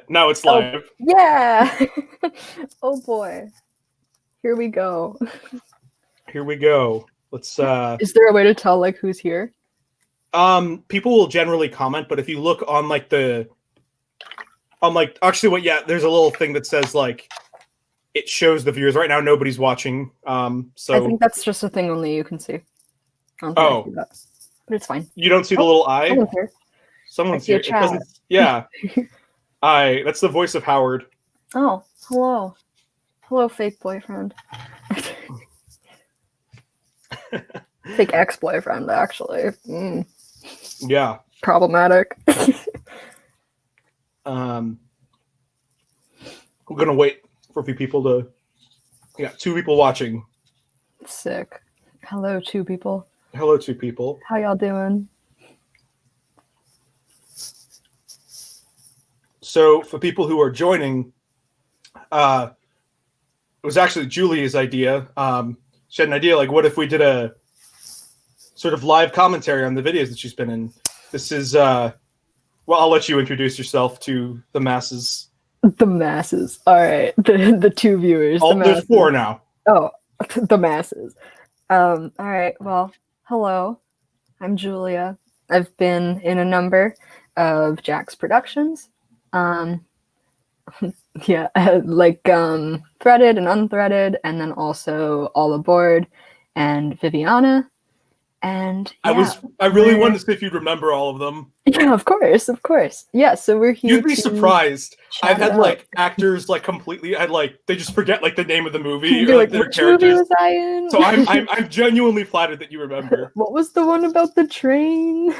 Now it's Oh, live. yeah. Oh boy. Here we go. Here we go. Let's Is there a way to tell like who's here? people will generally comment, but if you look on actually there's a little thing that says like it shows the viewers. Right now nobody's watching. I think that's just a thing only you can see. I don't think I see that. But it's fine. You don't see the little eye? Someone's here. Someone's I see here. a chat. It doesn't. Yeah. That's the voice of Howard. Oh, hello. Hello, fake boyfriend. Fake ex-boyfriend, actually. Yeah. Problematic. I'm gonna wait for a few people to. Yeah, 2 people watching. Sick. Hello, 2 people. Hello, 2 people. How y'all doing? So, for people who are joining, it was actually Julia's idea. She had an idea, like, what if we did a sort of live commentary on the videos that she's been in? This is, well, I'll let you introduce yourself to the masses. The masses. All right. The 2 viewers. There's 4 now. Oh, the masses. All right. Well, hello. I'm Julia. I've been in a number of Jack's productions. Yeah, like Threaded and Unthreaded, and then also All Aboard and Viviana. And yeah, I really wanted to see if you'd remember all of them. Yeah, of course. Yeah, so we're here. You'd be surprised. I've had like actors like completely. They just forget like the name of the movie or like their which characters. movie was I in? So I'm genuinely flattered that you remember. What was the one about the train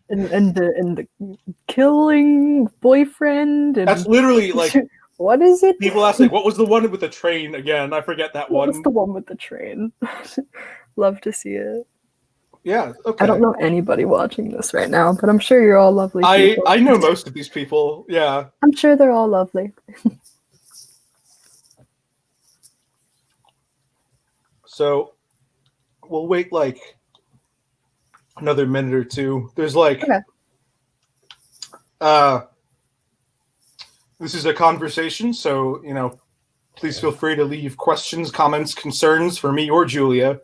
and the killing boyfriend? And that's literally like. What is it? People ask like, what was the one with the train again? I forget that one. What was the one with the train? Love to see it. Yeah, okay. I don't know anybody watching this right now, but I'm sure you're all lovely people. I know most of these people, yeah. I'm sure they're all lovely. So, we'll wait like another minute or 2. There's like... Okay. This is a conversation, so, please feel free to leave questions, comments, concerns for me or Julia.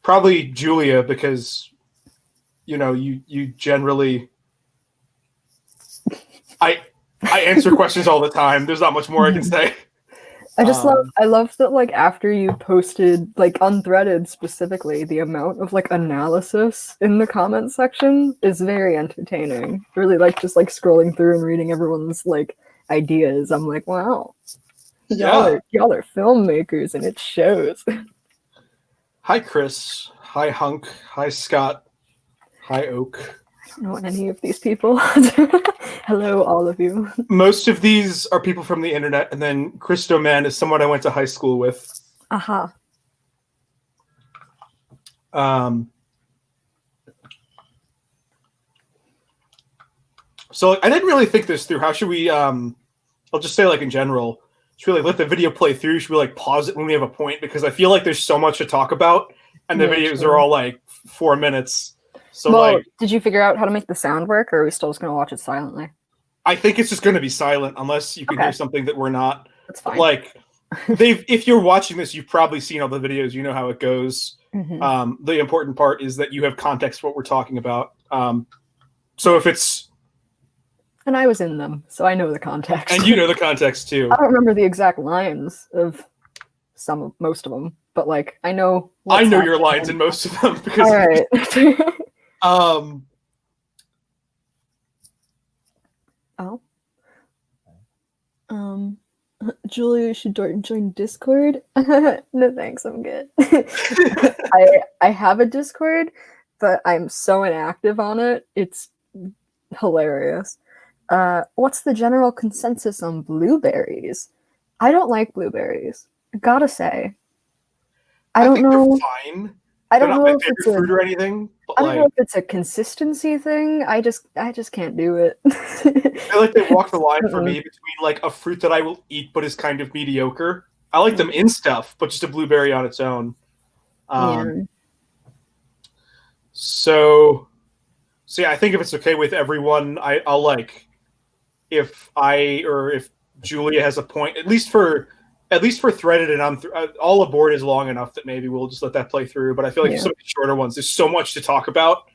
Probably Julia, because you generally I answer questions all the time. There's not much more I can say. I love that like after you posted like Unthreaded specifically, the amount of like analysis in the comment section is very entertaining. Really like just like scrolling through and reading everyone's like ideas. I'm like, wow. Y'all are filmmakers and it shows. Hi, Chris. Hi, Hunk. Hi, Scott. Hi, Oak. I don't know any of these people. Hello, all of you. Most of these are people from the internet, and then Christo Man is someone I went to high school with. Aha. So I didn't really think this through. How should we? I'll just say like in general. Should we like let the video play through? Should we like pause it when we have a point? Because I feel like there's so much to talk about, and the videos are all like 4 minutes. So like, did you figure out how to make the sound work, or are we still just gonna watch it silently? I think it's just going to be silent unless you can hear something that we're not. That's fine. Like, if you're watching this, you've probably seen all the videos. You know how it goes. Mm-hmm. The important part is that you have context for what we're talking about. So if it's... And I was in them, so I know the context. And you know the context, too. I don't remember the exact lines of most of them, but, like, I know... I know your lines in most of them. Because, all right. Julia, you should join Discord. No thanks, I'm good. I have a Discord, but I'm so inactive on it. It's hilarious. What's the general consensus on blueberries? I don't like blueberries. I gotta say. I don't know. They're fine. I don't know if it's fruit or anything. But I don't know if it's a consistency thing. I just can't do it. I feel like they walk the line for me between like a fruit that I will eat but is kind of mediocre. I like them in stuff, but just a blueberry on its own. So So yeah, I think if it's okay with everyone, I'll like if Julia has a point, at least for threaded and all aboard is long enough that maybe we'll just let that play through. But I feel like some of the shorter ones, there's so much to talk about.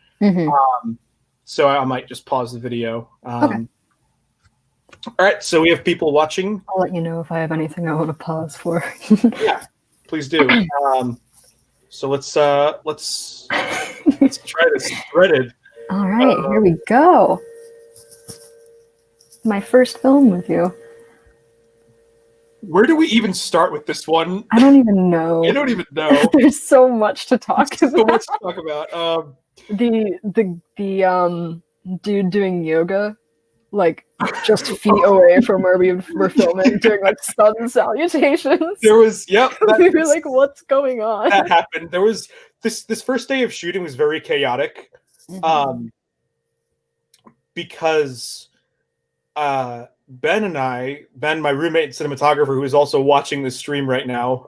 So I might just pause the video. Okay. All right, so we have people watching. I'll let you know if I have anything I want to pause for. Yeah, please do. So let's try this threaded. All right, here we go. My first film with you. Where do we even start with this one? I don't even know. I don't even know. There's so much to talk about. So much to talk about. The dude doing yoga, like just feet away from where we were filming, doing like sun salutations. There was we were like, "What's going on?" That happened. There was this first day of shooting was very chaotic, because Ben, my roommate and cinematographer, who is also watching this stream right now,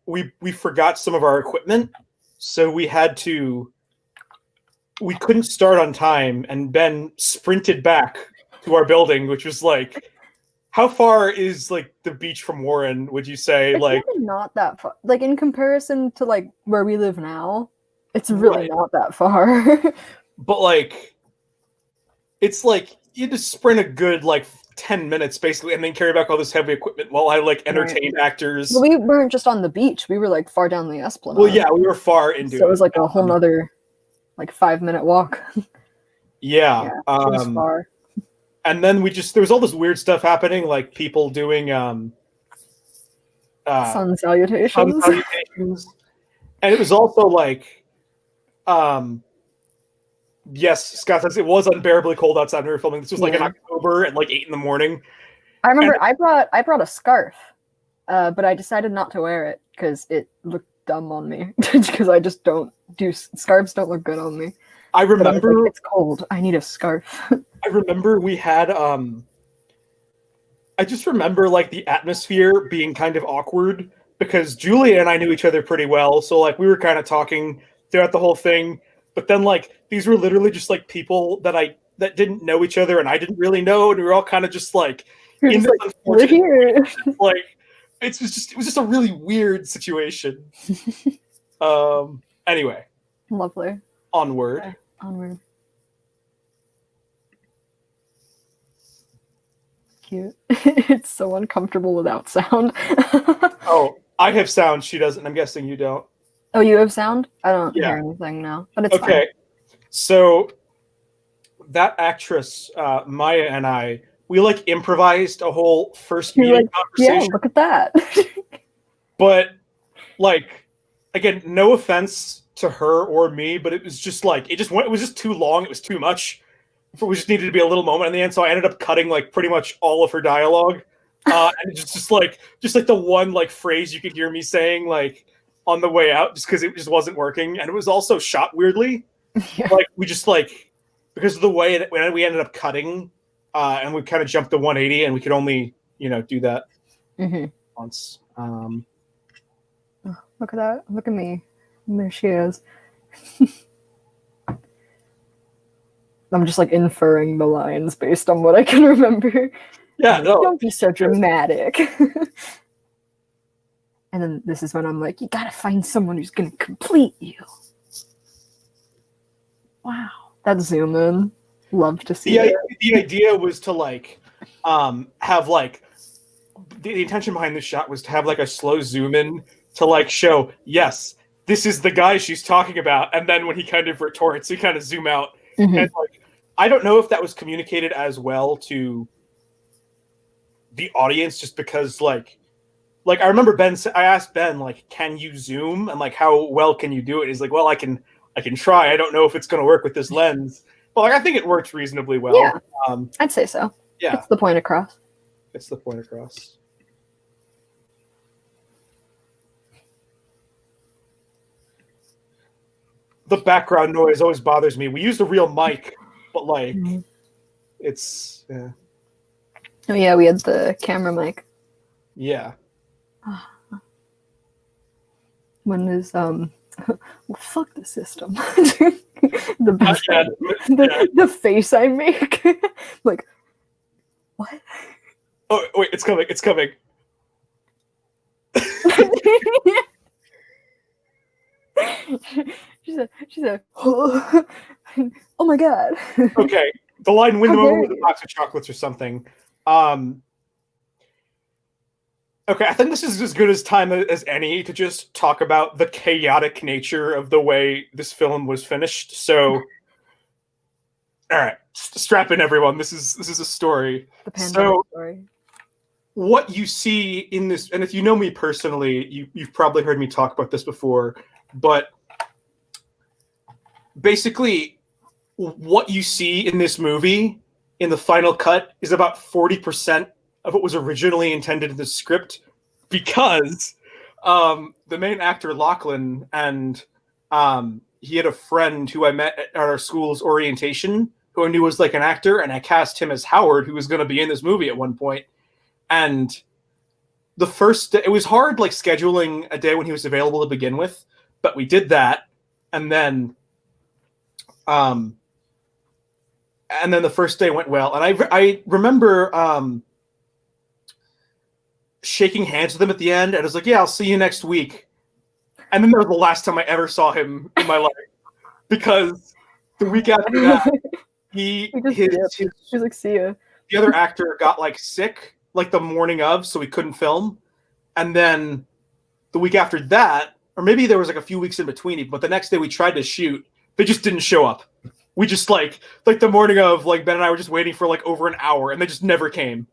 we forgot some of our equipment, so we couldn't start on time, and Ben sprinted back to our building, which was like, how far is like the beach from Warren, would you say? It's like really not that far. Like in comparison to like where we live now, it's really not that far. But like, it's like you just sprint a good like 10 minutes basically, and then carry back all this heavy equipment while I like entertain actors. Well, we weren't just on the beach; we were like far down the Esplanade. Well, yeah, we were far into it. So it was like a whole nother like 5-minute walk. Yeah, it was far. And then there was all this weird stuff happening, like people doing sun salutations. And it was also like, yes, Scott says it was unbearably cold outside when we were filming. This was like in October at like 8 a.m. I remember I brought a scarf, but I decided not to wear it because it looked dumb on me. Because I just scarves don't look good on me. I remember like, it's cold. I need a scarf. I remember we had I just remember like the atmosphere being kind of awkward because Julia and I knew each other pretty well, so like we were kind of talking throughout the whole thing. But then like these were literally just like people that didn't know each other and I didn't really know, and we were all kind of just like in this unfortunate here. Like it was just a really weird situation. Anyway. Lovely. Onward. Okay. Onward. Cute. It's so uncomfortable without sound. Oh, I have sound. She doesn't. I'm guessing you don't. Oh, you have sound? I don't hear anything now, but it's okay. Fine. So that actress, Maya, and I, we like improvised a whole first meeting conversation. Yeah, look at that. But like, again, no offense to her or me, but it was just like it was just too long. It was too much. We just needed to be a little moment in the end, so I ended up cutting like pretty much all of her dialogue, and just like the one like phrase you could hear me saying like on the way out, just because it just wasn't working, and it was also shot weirdly. Yeah. Like we just like because of the way that we ended up cutting, and we kind of jumped to 180, and we could only do that once. Oh, look at that! Look at me. And there she is. I'm just like inferring the lines based on what I can remember. Yeah, no. Don't be so dramatic. And then this is when I'm like, you gotta find someone who's gonna complete you. Wow. That zoom in. Love to see it. The idea was to like have like the intention behind this shot was to have like a slow zoom in to like show, yes, this is the guy she's talking about, and then when he kind of retorts, we kind of zoom out. And like I don't know if that was communicated as well to the audience, just because like I remember I asked Ben like, can you zoom, and like how well can you do it? He's like, well, I can try. I don't know if it's going to work with this lens, but like I think it works reasonably well. Yeah, I'd say so. Yeah, it's the point across. It's the point across. The background noise always bothers me. We used a real mic, but like it's yeah. Oh yeah, we had the camera mic. Yeah. When is well, fuck the system. The best the face I make. Like, what? Oh wait, it's coming. It's coming. She said, oh my god. Okay, the line "win them over with a box of chocolates" or something. Okay, I think this is as good as time as any to just talk about the chaotic nature of the way this film was finished. So, all right, strap in, everyone. This is a story. The pandemic story. What you see in this, and if you know me personally, you've probably heard me talk about this before, but basically, what you see in this movie in the final cut is about 40% of what was originally intended in the script, because the main actor Lachlan, and he had a friend who I met at our school's orientation who I knew was like an actor, and I cast him as Howard, who was going to be in this movie at one point. And the first day, it was hard like scheduling a day when he was available to begin with, but we did that, and then the first day went well, and I remember shaking hands with him at the end, and I was like, "Yeah, I'll see you next week." And then that was the last time I ever saw him in my life, because the week after that, he was like, "See ya." The other actor got like sick, like the morning of, so we couldn't film. And then the week after that, or maybe there was like a few weeks in between, but the next day we tried to shoot, they just didn't show up. We just like the morning of, like Ben and I were just waiting for like over an hour, and they just never came.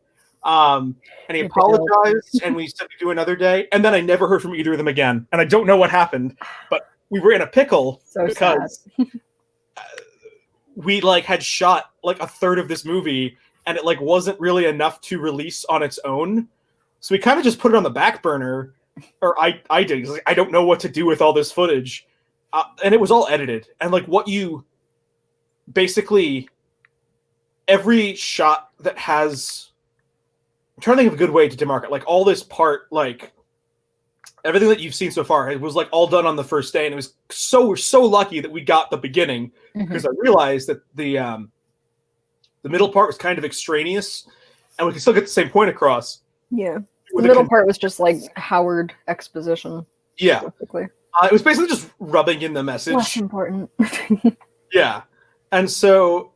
And he apologized, and we said we'd do another day, and then I never heard from either of them again, and I don't know what happened, but we were in a pickle because we like had shot like a third of this movie, and it like wasn't really enough to release on its own, so we kind of just put it on the back burner, or I did. Like, I don't know what to do with all this footage, and it was all edited, and like what you basically every shot that has, I'm trying to think of a good way to demarcate, like all this part, like everything that you've seen so far, it was like all done on the first day, and it was we're so lucky that we got the beginning, because I realized that the middle part was kind of extraneous, and we could still get the same point across. Yeah, the middle part was just like Howard exposition. Yeah, it was basically just rubbing in the message. Less important. Yeah, and so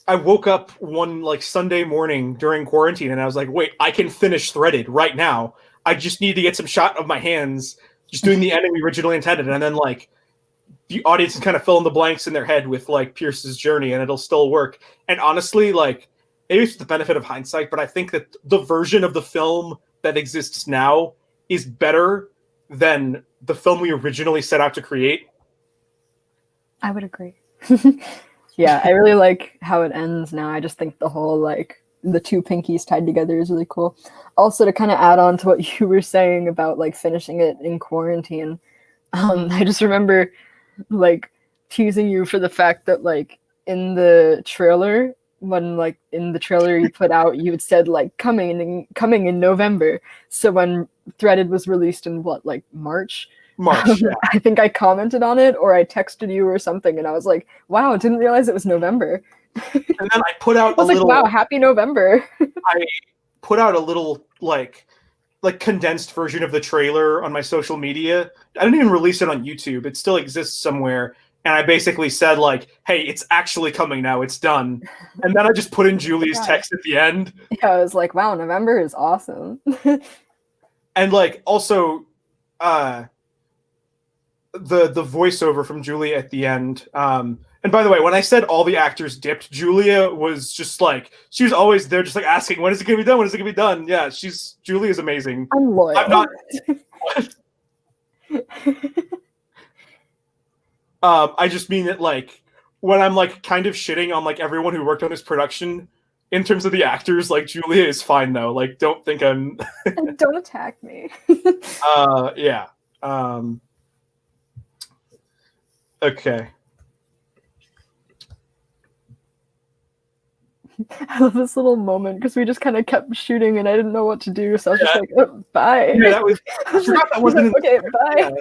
I woke up one like Sunday morning during quarantine, and I was like, wait, I can finish Threaded right now. I just need to get some shot of my hands just doing the ending we originally intended, and then like the audience can kind of fill in the blanks in their head with like Pierce's journey, and it'll still work. And honestly, like maybe it's the benefit of hindsight, but I think that the version of the film that exists now is better than the film we originally set out to create. I would agree. Yeah, I really like how it ends now. I just think the whole like the two pinkies tied together is really cool. Also, to kind of add on to what you were saying about like finishing it in quarantine, I just remember like teasing you for the fact that like in the trailer, when like in the trailer you put out, you had said like coming in November. So when Threaded was released in what, like March, yeah. I think I commented on it, or I texted you or something, and I was like, wow, didn't realize it was November. And then I put out I was like, wow, happy November. I put out a little like condensed version of the trailer on my social media. I didn't even release it on YouTube. It still exists somewhere. And I basically said like, hey, it's actually coming now. It's done. And then I just put in Julie's text at the end. Yeah, I was like, wow, November is awesome. And like also the voiceover from Julia at the end. And by the way, when I said all the actors dipped, Julia was just like, she was always there just like asking, when is it going to be done? When is it going to be done? Yeah, Julia's amazing. I'm loyal. I'm not. I just mean that like, when I'm like kind of shitting on like everyone who worked on this production, in terms of the actors, like Julia is fine though. Like, don't think I'm. Don't attack me. Yeah. Okay. I love this little moment because we just kind of kept shooting and I didn't know what to do, so I was just like, oh, bye. Yeah, that was. I forgot that wasn't. Okay, bye. Yeah.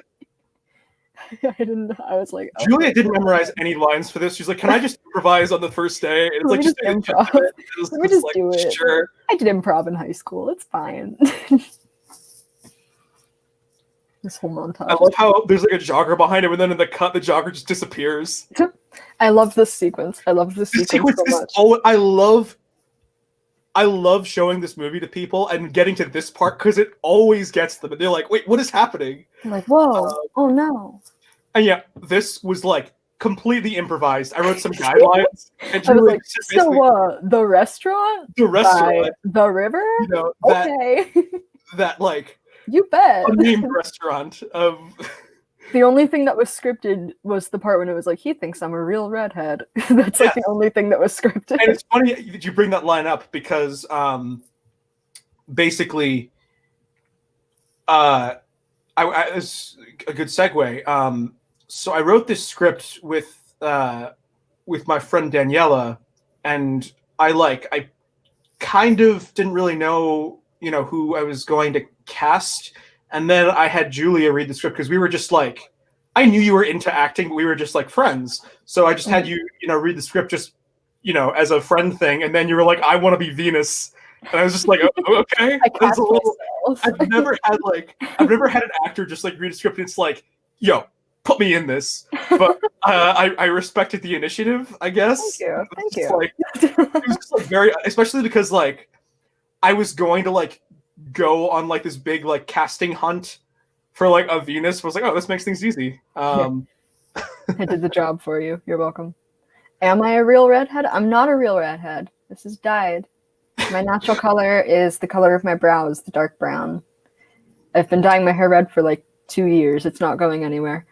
I didn't. I was like, oh, Julia didn't memorize any lines for this. She's like, "Can I just improvise on the first day?" And it's let like, me just just do the gist improv. of it. It's Let me just like, do it. Sure. I did improv in high school. It's fine. This whole montage. I love how there's like a jogger behind him, and then in the cut, the jogger just disappears. I love this sequence. I love this This sequence sequence so is much. I love showing this movie to people and getting to this part because it always gets them, and they're like, "Wait, what is happening?" I'm like, whoa, oh no. And yeah, this was like completely improvised. I wrote some guidelines, and I was Julie like, just so basically the restaurant? the restaurant, By the river? you know, that Okay. that like You bet. unnamed restaurant of. The only thing that was scripted was the part when it was like, he thinks I'm a real redhead. That's like the only thing that was scripted. And it's funny that you bring that line up because basically, it's a good segue. So I wrote this script with my friend Daniela, and I kind of didn't really know, who I was going to cast. And then I had Julia read the script because we were just like, I knew you were into acting, but we were just like friends. So I just had you, read the script just, as a friend thing. And then you were like, I want to be Venus. And I was just like, oh, okay. I cast myself. I've never had an actor just like read a script and it's like, yo, put me in this. But I respected the initiative, I guess. Thank you. Like, it was just like very, especially because like I was going to like go on like this big like casting hunt for like a Venus. I was like, oh, this makes things easy. I did the job for you. You're welcome. Am I a real redhead? I'm not a real redhead. This is dyed. My natural color is the color of my brows, the dark brown. I've been dyeing my hair red for like 2 years. It's not going anywhere.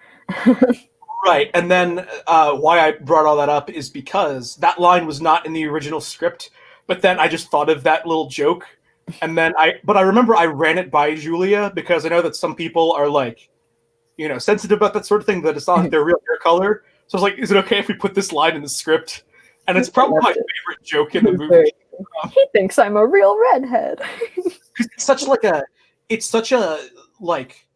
Right. And then why I brought all that up is because that line was not in the original script, but then I just thought of that little joke. And then I remember I ran it by Julia because I know that some people are like, sensitive about that sort of thing, that it's not like their real hair color. So I was like, is it okay if we put this line in the script? And it's probably my favorite joke in the movie. He thinks I'm a real redhead. It's such a like.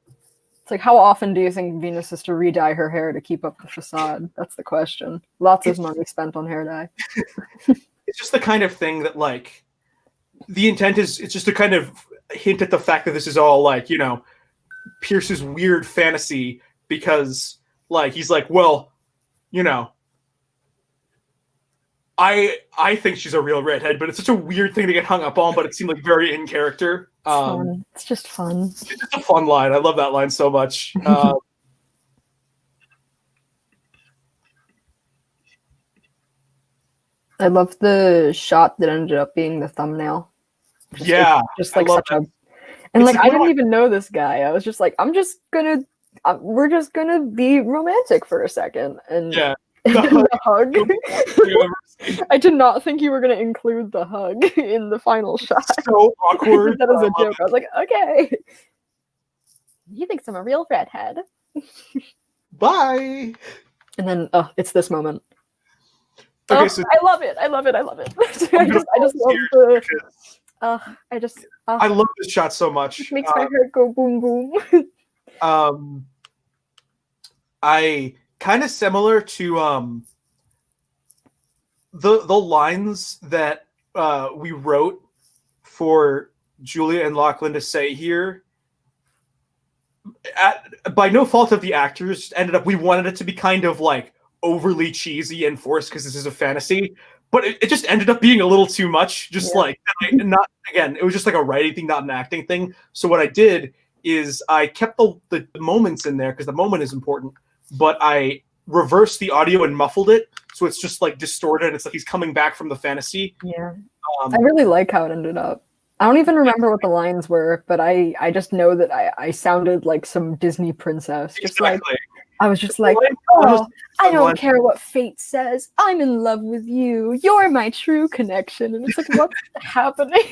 It's like, how often do you think Venus has to re-dye her hair to keep up the facade? That's the question. Lots of money spent on hair dye. It's just the kind of thing that like, the intent is it's just to kind of hint at the fact that this is all like, Pierce's weird fantasy because like he's like, well, I think she's a real redhead, but it's such a weird thing to get hung up on, but it seemed like very in character. It's just fun. It's just a fun line. I love that line so much. I love the shot that ended up being the thumbnail. Just like such a, and like I didn't even know this guy. I was just like, we're just gonna be romantic for a second, and the hug. I did not think you were gonna include the hug in the final shot. So awkward. That is a joke. I was like, okay. He thinks I'm a real redhead. Bye. And then, it's this moment. Okay, so I love it. I love it. I just love the. I love this shot so much. It makes my heart go boom boom. I kind of similar to the lines that we wrote for Julia and Lachlan to say here. By no fault of the actors, ended up we wanted it to be kind of like overly cheesy and forced because this is a fantasy, but it just ended up being a little too much. Just like not again, it was just like a writing thing, not an acting thing. So what I did is I kept the moments in there because the moment is important, but I reversed the audio and muffled it, so it's just like distorted. It's like he's coming back from the fantasy. Yeah, I really like how it ended up. I don't even remember what the lines were, but I just know that I sounded like some Disney princess. Just like I was just like, oh, I don't care what fate says. I'm in love with you. You're my true connection. And it's like, what's happening?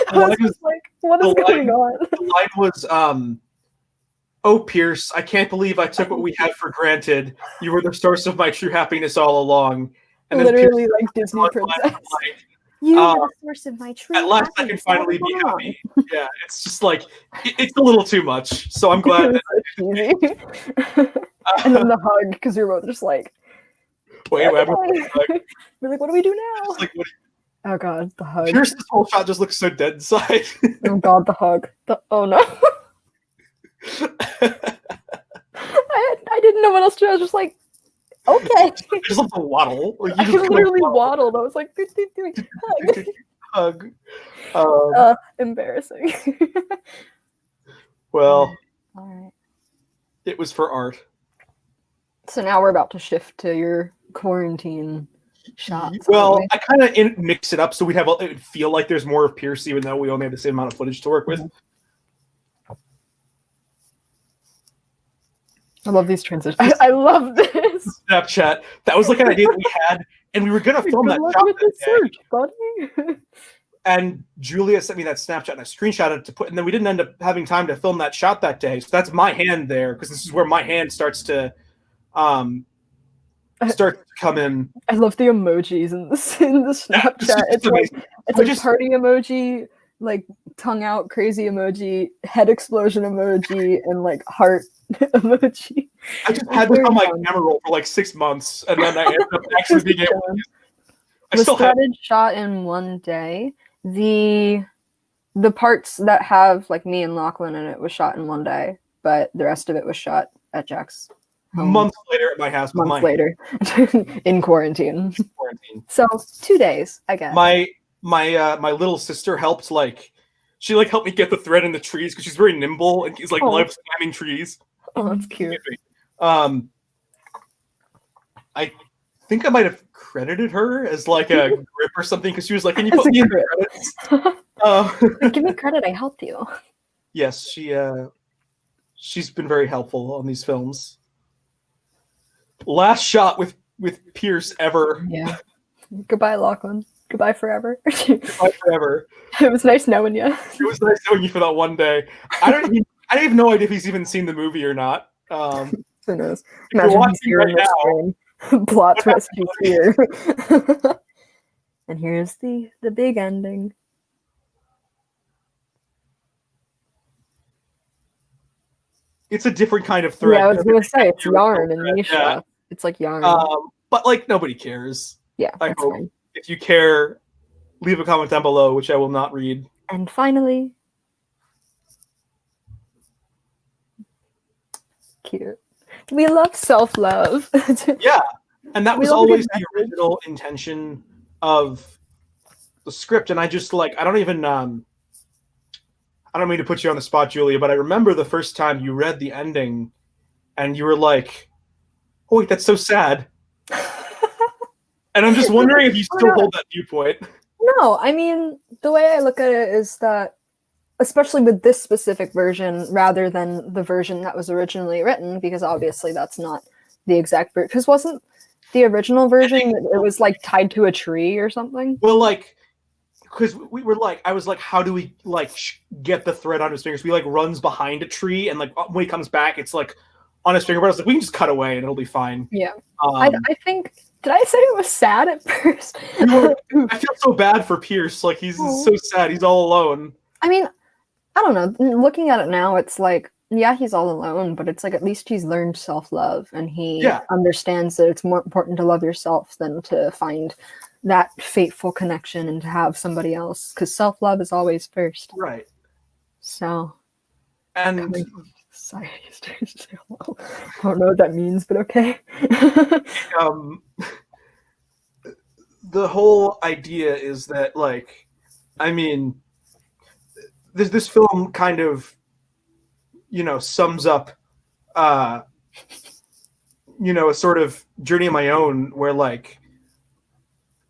I was just like, what is going on? The line was, oh, Pierce, I can't believe I took what we had for granted. You were the source of my true happiness all along. And literally like Disney princess. You are the source of my true At last, I can finally be happy. Yeah, it's just like it's a little too much. So I'm glad that. And then the hug, because you're both just like, wait, we're like, what do we do now? Like, oh god, the hug. Pierce's whole shot just looks so dead inside. Oh god, the hug. Oh no. I didn't know what else to do. I was just like, okay. I just love the waddle. Like, I literally waddled. I was like, hug. Embarrassing. Well, all right. It was for art. So now we're about to shift to your quarantine shots. Well, I kind of mix it up so we'd have it would feel like there's more of Pierce, even though we only have the same amount of footage to work with. I love these transitions. I love this. Snapchat. That was like an idea that we had, and we were gonna film that shot with the search, buddy. And Julia sent me that Snapchat, and I screenshotted it to put, and then we didn't end up having time to film that shot that day. So that's my hand there, because this is where my hand starts to come in. I love the emojis in the Snapchat. It's like party emoji, like tongue out crazy emoji, head explosion emoji, and like heart emoji. I just had this on my camera roll for like 6 months, and then I ended up actually being able to. I still had shot in one day. The parts that have like me and Lachlan in it was shot in one day, but the rest of it was shot at Jack's home. Months later at my house. Months later in quarantine. So 2 days, I guess. My little sister helped she helped me get the thread in the trees because she's very nimble and she's loves climbing trees. Oh, that's cute. I think I might have credited her as a grip or something because she was like, "Can you put me in the credits?" Give me credit. I helped you. Yes, she's been very helpful on these films. Last shot with Pierce ever. Yeah. Goodbye, Lachlan. Goodbye forever. Goodbye forever. It was nice knowing you. It was nice knowing you for that one day. I don't have no idea if he's even seen the movie or not. Who knows? Imagine he's here right now. Plot twist is here. And here's the big ending. It's a different kind of thread. Yeah, I was gonna say it's yarn and Misha. Yeah. It's like yarn. But nobody cares. Yeah, I hope. Fine. If you care, leave a comment down below, which I will not read. And finally, cute. We love self-love. Yeah, and that was always the original intention of the script. And I just I don't mean to put you on the spot, Julia, but I remember the first time you read the ending, and you were like, "Oh wait, that's so sad." And I'm just wondering if you still hold that viewpoint. No, I mean, the way I look at it is that, especially with this specific version, rather than the version that was originally written, because obviously that's not the exact version. Because wasn't the original version, it was tied to a tree or something? Well, because we were I was like, how do we get the thread on his fingers? He runs behind a tree, and when he comes back, it's on his finger. But I was like, we can just cut away and it'll be fine. Yeah, I think. Did I say it was sad at first? I feel so bad for Pierce. He's so sad. He's all alone. I mean, I don't know. Looking at it now, it's yeah, he's all alone, but it's at least he's learned self-love, and he understands that it's more important to love yourself than to find that fateful connection and to have somebody else, because self-love is always first. Right. So. And. Sorry, I don't know what that means, but okay. The whole idea is that, I mean, this film kind of, sums up, a sort of journey of my own where,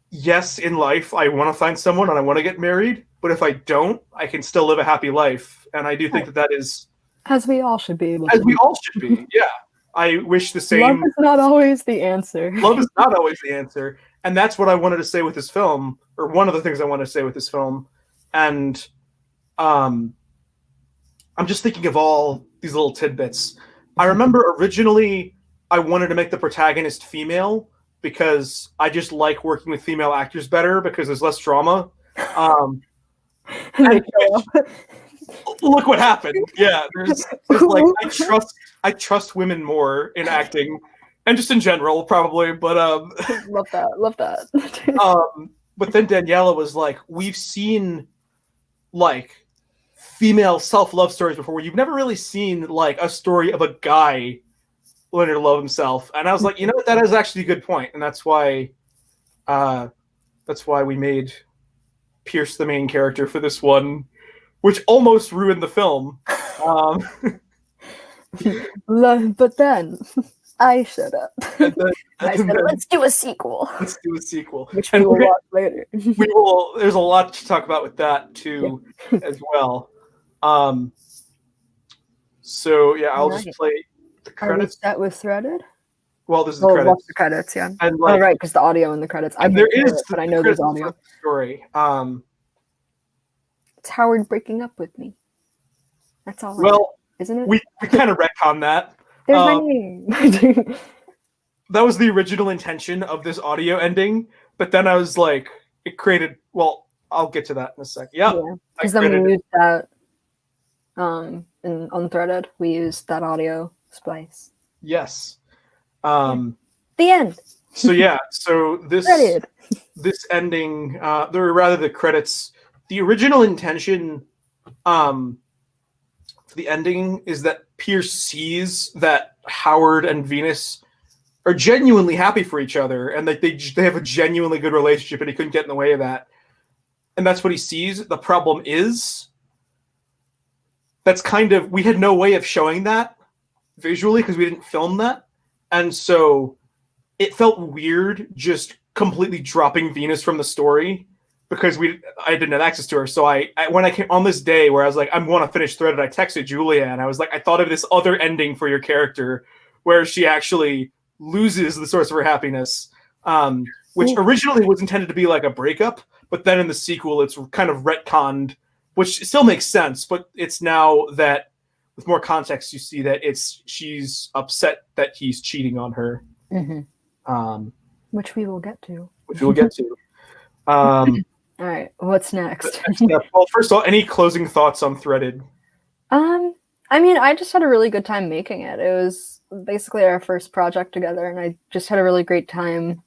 yes, in life, I want to find someone and I want to get married, but if I don't, I can still live a happy life. And I do think that is... As we all should be able to. As we all should be, yeah. I wish the same... Love is not always the answer. Love is not always the answer. And that's what I wanted to say with this film, or one of the things I wanted to say with this film. And I'm just thinking of all these little tidbits. I remember originally I wanted to make the protagonist female because I just like working with female actors better because there's less drama. And look what happened. Yeah, there's like I trust women more in acting and just in general probably, but love that. But then Daniela was like, we've seen like female self-love stories before where you've never really seen like a story of a guy learning to love himself. And I was like, you know what, that is actually a good point. And that's why we made Pierce the main character for this one, which almost ruined the film. But then I shut up. I said, let's do a sequel. Let's do a sequel. Which we will watch later. We will. There's a lot to talk about with that too, as well. So yeah, I'll just play the credits. That was threaded. Well, this is the credits. Watch the credits, yeah. And like, right, because the audio in the credits. And there is, but I know there's audio. Story. It's Howard breaking up with me. That's all. Well, isn't it? We kind of retcon that. There's my name. That was the original intention of this audio ending, but then I was like, it created. Well, I'll get to that in a sec. Yeah, because then we used that. In Unthreaded, we used that audio splice. Yes. The end. So yeah, so this ending, the credits. The original intention, for the ending is that Pierce sees that Howard and Venus are genuinely happy for each other, and that they have a genuinely good relationship, and he couldn't get in the way of that. And that's what he sees. The problem is, we had no way of showing that visually because we didn't film that. And so it felt weird just completely dropping Venus from the story because I didn't have access to her. So when I came on this day where I was like, I'm going to finish Threaded, I texted Julia and I was like, I thought of this other ending for your character where she actually loses the source of her happiness, which originally was intended to be like a breakup, but then in the sequel, it's kind of retconned, which still makes sense, but it's now that with more context, you see that she's upset that he's cheating on her. Mm-hmm. Which we will get to. All right, what's next? Well, first of all, any closing thoughts on Threaded? I mean, I just had a really good time making it. It was basically our first project together, and I just had a really great time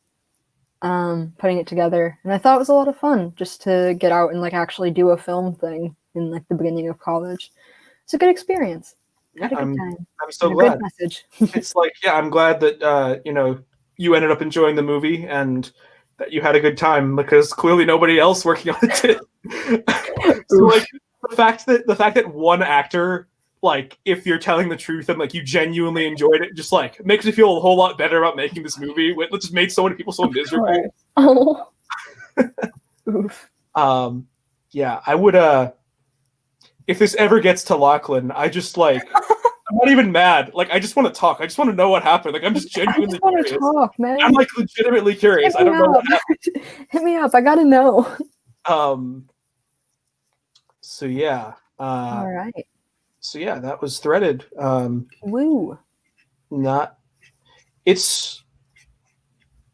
putting it together. And I thought it was a lot of fun just to get out and like actually do a film thing in like the beginning of college. It's a good experience. Yeah, had a good time. I'm so glad. Good message. It's like, yeah, I'm glad that you ended up enjoying the movie and that you had a good time because clearly nobody else working on it did. So like the fact that one actor, like if you're telling the truth and like you genuinely enjoyed it, just like makes me feel a whole lot better about making this movie. It just made so many people so miserable. Oh. Oof. Yeah, I would if this ever gets to Lachlan, I just like I'm not even mad. Like I just want to talk. I just want to know what happened. Like I'm just genuinely curious. Talk, man. I'm like legitimately curious. I don't know what happened. Hit me up. I gotta know. So yeah. All right. So yeah, that was Threaded. Woo. It's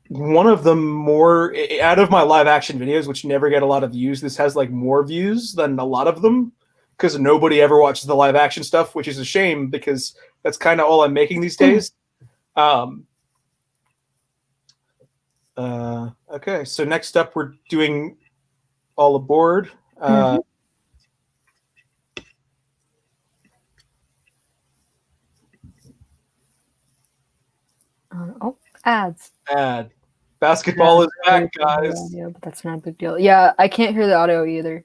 one of the more out of my live action videos, which never get a lot of views. This has like more views than a lot of them because nobody ever watches the live action stuff, which is a shame because that's kind of all I'm making these days. Okay, so next up we're doing All Aboard. Ads. Basketball is back, guys. Audio, but that's not a big deal. Yeah, I can't hear the audio either.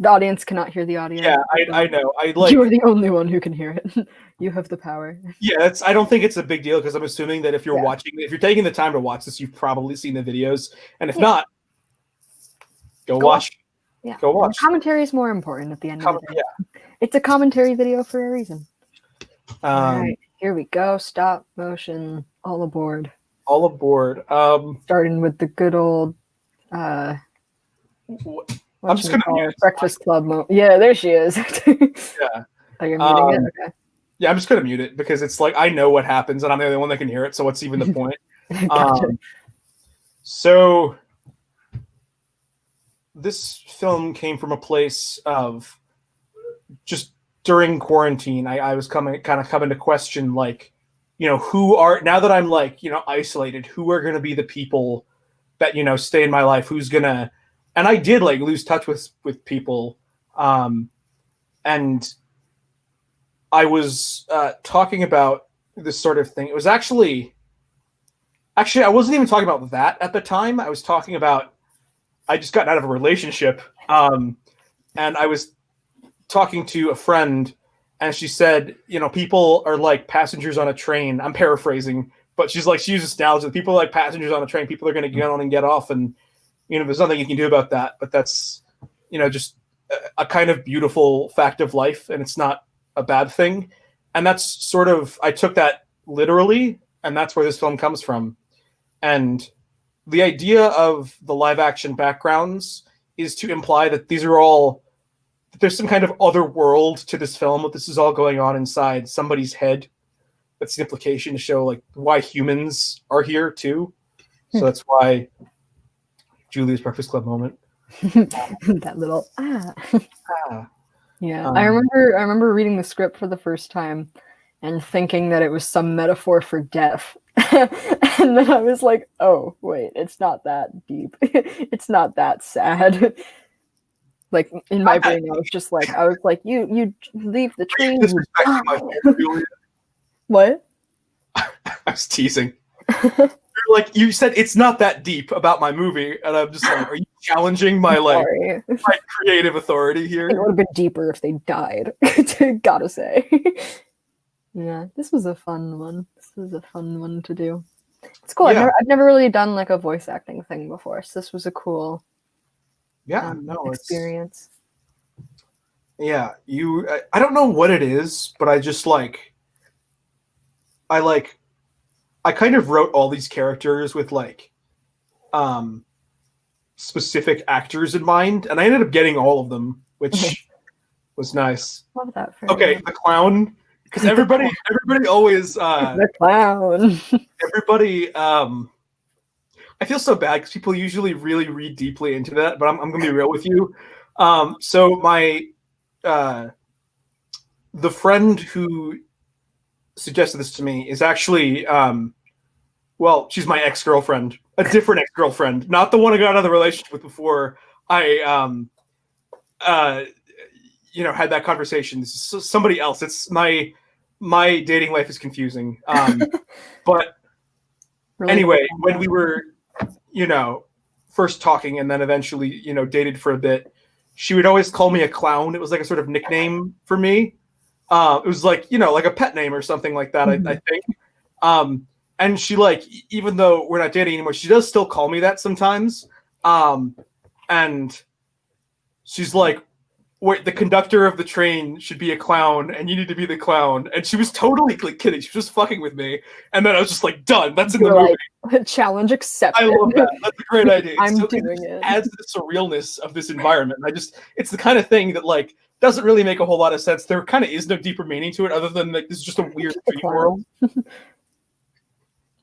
The audience cannot hear the audio. Yeah, I know. You are the only one who can hear it. You have the power. Yeah, I don't think it's a big deal because I'm assuming that if you're if you're taking the time to watch this, you've probably seen the videos, and if not, go watch. Yeah, go watch. The commentary is more important at the end of the day. Yeah. It's a commentary video for a reason. All right, here we go. Stop motion. All aboard. All aboard. Starting with the good old. I'm just gonna mute Breakfast Club mode. Yeah, there she is. Yeah. Are you muting it? Okay. Yeah, I'm just gonna mute it because it's like I know what happens and I'm the only one that can hear it. So what's even the point? Gotcha. So this film came from a place of just during quarantine. I was coming to question, like, who are, now that I'm like, isolated, who are going to be the people that, stay in my life, who's going to, and I did like lose touch with people. And I was talking about this sort of thing. It was actually, I wasn't even talking about that at the time. I was talking about, I just gotten out of a relationship. And I was talking to a friend, and she said, people are like passengers on a train. I'm paraphrasing, but she uses nostalgia. People are like passengers on a train. People are going to get on and get off, and there's nothing you can do about that. But that's just a kind of beautiful fact of life, and it's not a bad thing. And that's sort of, I took that literally, and that's where this film comes from. And the idea of the live action backgrounds is to imply that these are all, that there's some kind of other world to this film, that this is all going on inside somebody's head. That's the implication, to show like why humans are here too. So that's why Julia's Breakfast Club moment. That little Yeah, I remember reading the script for the first time and thinking that it was some metaphor for death. And then I was like, oh, wait, it's not that deep. It's not that sad. Like, in my brain, I was like, you leave the tree. What? I was teasing. You're like, you said it's not that deep about my movie, and I'm just like, are you challenging my my creative authority here? It would have been deeper if they died. Gotta say. Yeah, this was a fun one. This was a fun one to do. It's cool. Yeah. I've never really done like a voice acting thing before, so this was a cool experience. Yeah, I don't know what it is, but I just I kind of wrote all these characters with specific actors in mind, and I ended up getting all of them, which was nice. Love that. Okay, the clown, because everybody always the clown. Everybody, I feel so bad because people usually really read deeply into that, but I'm gonna be real with you. So my the friend who suggested this to me is actually well, she's my ex-girlfriend, a different ex-girlfriend, not the one I got out of the relationship with before I had that conversation. This is somebody else. It's my dating life is confusing. But really anyway, when we were first talking and then eventually dated for a bit, she would always call me a clown. It was like a sort of nickname for me. It was like like a pet name or something like that. I think. And she even though we're not dating anymore, she does still call me that sometimes. And she's like, wait, the conductor of the train should be a clown and you need to be the clown. And she was totally kidding. She was just fucking with me. And then I was just like, done. That's in the movie. Challenge accepted. I love that. That's a great idea. I'm doing it. Adds to the surrealness of this environment. It's the kind of thing that doesn't really make a whole lot of sense. There kind of is no deeper meaning to it other than this is just a weird dream world.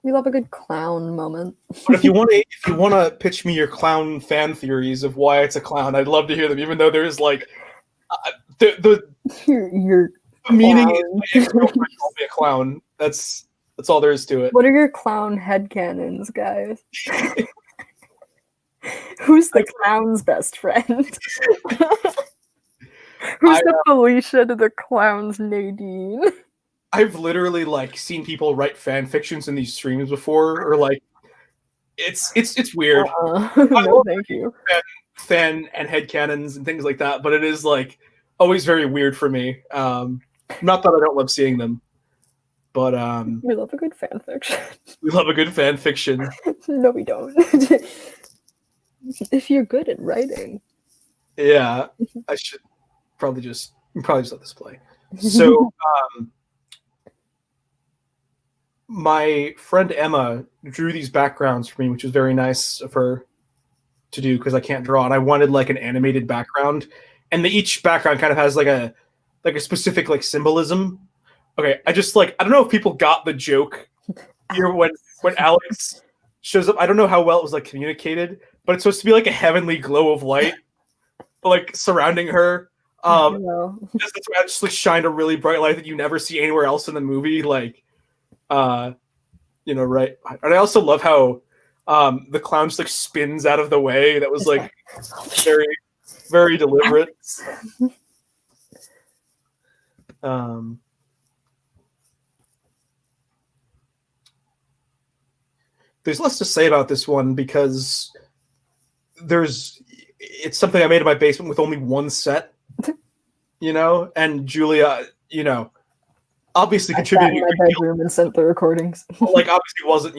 We love a good clown moment. But if you want to pitch me your clown fan theories of why it's a clown, I'd love to hear them. Even though there is the meaning is called me a clown. That's all there is to it. What are your clown headcanons, guys? Who's the clown's best friend? Who's the Felicia to the clown's Nadine? I've literally seen people write fan fictions in these streams before, or it's weird. No, thank you. Fan and headcanons and things like that, but it is always very weird for me. Not that I don't love seeing them, but we love a good fan fiction. We love a good fan fiction. No, we don't. If you're good at writing. Yeah, I should probably just let this play. So my friend Emma drew these backgrounds for me, which was very nice of her to do because I can't draw, and I wanted an animated background, and each background kind of has a specific symbolism. Okay, I don't know if people got the joke here when when Alex shows up. I don't know how well it was like communicated, but it's supposed to be like a heavenly glow of light, like surrounding her. Just like shined a really bright light that you never see anywhere else in the movie. Like, right. And I also love how the clown just like spins out of the way. That was like very, very deliberate. There's less to say about this one because it's something I made in my basement with only one set, and Julia, obviously contributed in my bedroom and sent the recordings. Like obviously wasn't,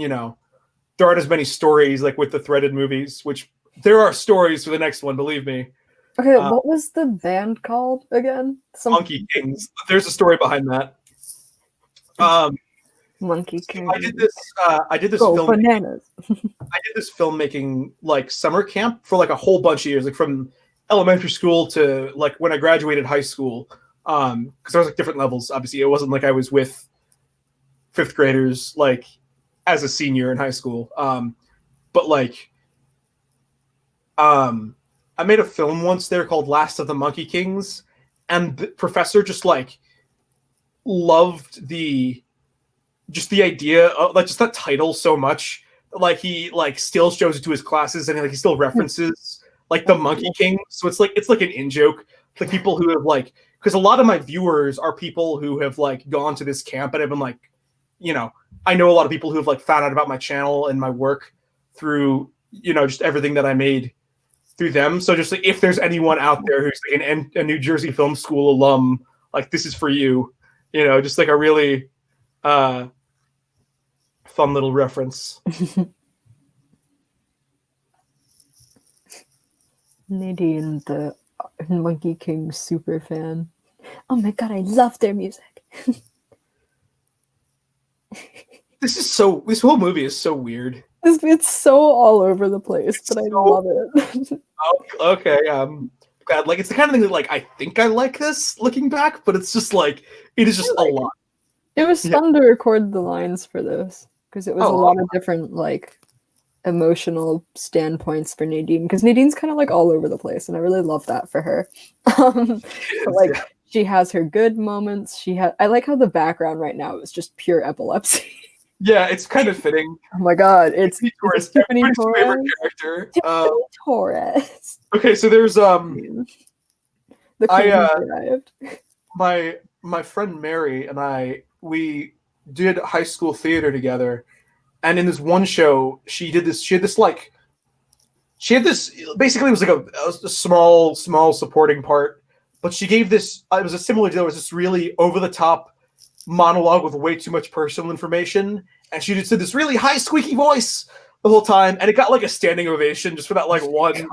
there aren't as many stories like with the threaded movies, which there are stories for the next one, believe me. Okay, what was the band called again? Monkey Kings. There's a story behind that. Monkey King. I did this film. Bananas. I did this filmmaking like summer camp for like a whole bunch of years, like from elementary school to like when I graduated high school. Because there was like different levels. Obviously, it wasn't like I was with fifth graders like as a senior in high school. But like, I made a film once there called Last of the Monkey Kings, and the professor just like loved the idea of like just that title so much. Like he like still shows it to his classes and like he still references like the Monkey King. So it's like an in joke. Like people who have like, because a lot of my viewers are people who have like gone to this camp and have been like, I know a lot of people who have like found out about my channel and my work through, just everything that I made through them. So just like if there's anyone out there who's like a New Jersey Film School alum, like this is for you, just like a really fun little reference. Nadine, the Monkey King super fan. Oh my god, I love their music. This whole movie is so weird. It's so all over the place, but I love it. Okay, glad. Like it's the kind of thing that like I think I like this looking back, but it's just like it is just a lot. It was fun to record the lines for this because it was a lot of different like emotional standpoints for Nadine, because Nadine's kind of like all over the place, and I really love that for her. But like she has her good moments. I like how the background right now is just pure epilepsy. Yeah, it's kind of fitting. Oh my god, it's Tiffany favorite character. Tiffany Torres. Okay, so there's The arrived. My friend Mary and we did high school theater together, and in this one show she had this basically it was like a small supporting part, but she gave this it was a similar deal. It was this really over the top monologue with way too much personal information, and she just did this really high squeaky voice the whole time, and it got like a standing ovation just for that like one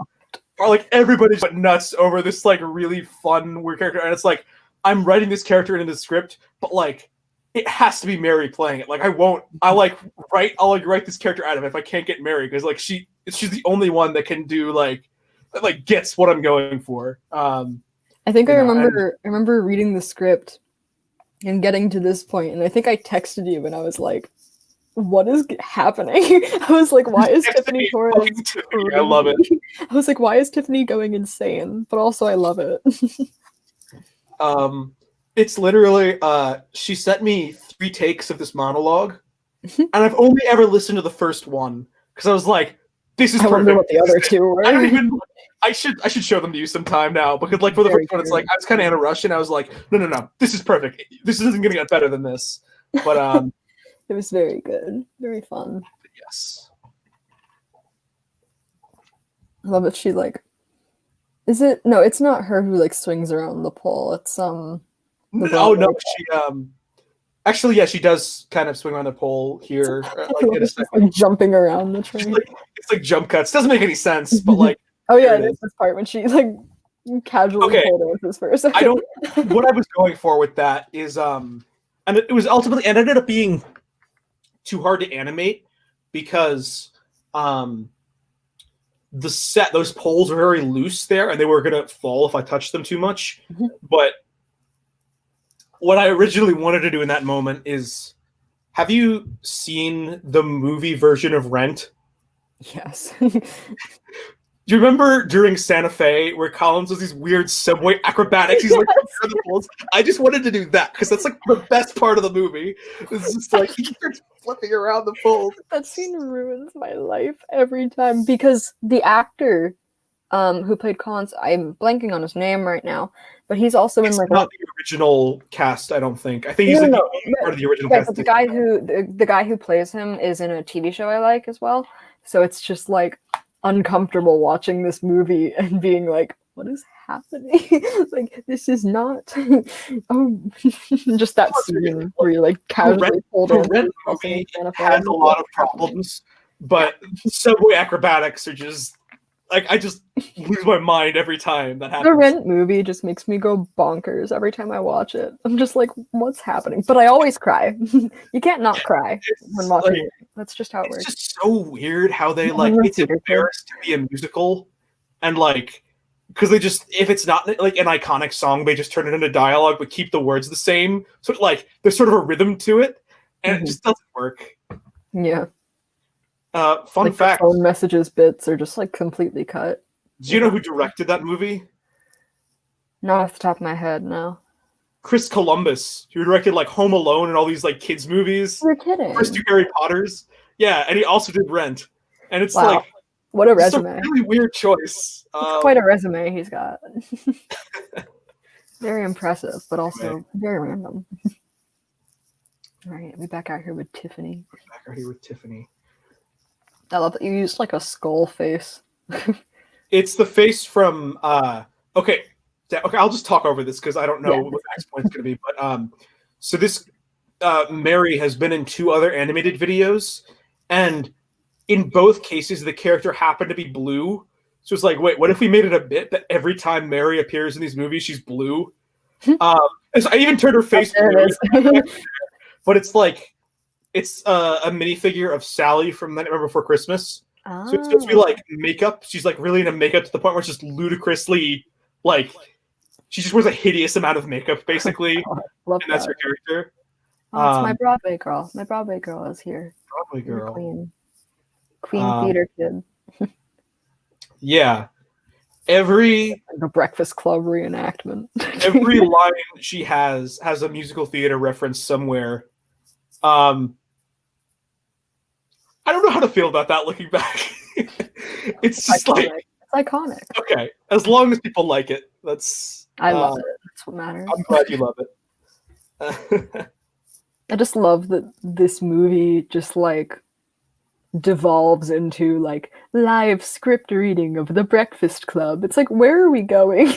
or like everybody just went nuts over this like really fun weird character. And it's like I'm writing this character into the script, but like it has to be Mary playing it. Like I'll write this character out of it if I can't get Mary, because like she's the only one that can do like gets what I'm going for. I think I remember reading the script and getting to this point, and I think I texted you and I was like, what is happening? I was like, why is Tiffany Torres crazy? I love it. I was like, why is Tiffany going insane? But also I love it. It's literally she sent me 3 takes of this monologue, and I've only ever listened to the first one because I was like, this is perfect. I wonder what the other 2 were. I should show them to you sometime now, because like for the first one, it's like I was kind of in a rush and I was like, no, this is perfect. This isn't gonna get better than this. But it was very good, very fun. Yes, I love it. She like, is it? No, it's not her who like swings around the pole. It's No, she actually, yeah, she does kind of swing around the pole here. Like jumping around the train. It's like jump cuts. Doesn't make any sense, but like. Oh yeah, there's this part when she like casually pulled it with his first. What I was going for with that is and it was ultimately it ended up being too hard to animate because those poles were very loose there and they were gonna fall if I touched them too much. But what I originally wanted to do in that moment is Have you seen the movie version of Rent? Yes. Do you remember during Santa Fe where Collins does these weird subway acrobatics? He's like, Yes. the poles. I just wanted to do that because that's like the best part of the movie. It's just like he starts flipping around the poles. That scene ruins my life every time because the actor who played Collins, I'm blanking on his name right now, but he's also in It's like not the original cast, I don't think. I think he's like the only part of the original right, cast. but the guy who plays him is in a TV show I like as well. So it's just like uncomfortable watching this movie and being like, what is happening? Like this is not oh just that scene where you're like casually pulled The in. Rent movie has a lot of problems, but subway acrobatics are just like I just lose my mind every time that happens. The Rent movie just makes me go bonkers every time I watch it. I'm just like, what's happening? But I always cry. You can't not cry when watching it. That's just how it works. It's just so weird how they like it's embarrassed to be a musical and like because they just if it's not like an iconic song, they just turn it into dialogue but keep the words the same. So like there's sort of a rhythm to it, and it just doesn't work. Yeah. Fun like fact: phone messages bits are just like completely cut. do you know who directed that movie? Not off the top of my head, no. Chris Columbus, who directed like Home Alone and all these like kids movies. You're kidding. First two Harry Potters. Yeah, and he also did Rent. And it's wow. like what a resume. It's a really weird choice. It's quite a resume he's got. Very impressive, but also very random. All right, we're back out here with Tiffany. I love that you used like a skull face. It's the face from okay, I'll just talk over this because I don't know what the next point's gonna be. But so this Mary has been in 2 other animated videos, and in both cases the character happened to be blue. So it's like, wait, what if we made it a bit that every time Mary appears in these movies, she's blue? And so I even turned her face blue. But it's like it's a minifigure of Sally from The Nightmare Before Christmas. So it's supposed to be like makeup. She's like really into makeup to the point where it's just ludicrously like she just wears a hideous amount of makeup basically. Love and that's her character. Oh, it's my Broadway girl. My Broadway girl is here. Broadway girl. Queen theater kid. Yeah. The Breakfast Club reenactment. Every line she has a musical theater reference somewhere. I don't know how to feel about that looking back. It's just iconic. like it's iconic. Okay, as long as people like it, I love it. That's what matters. I'm glad you love it. I just love that this movie just like devolves into like live script reading of The Breakfast Club. It's like, where are we going?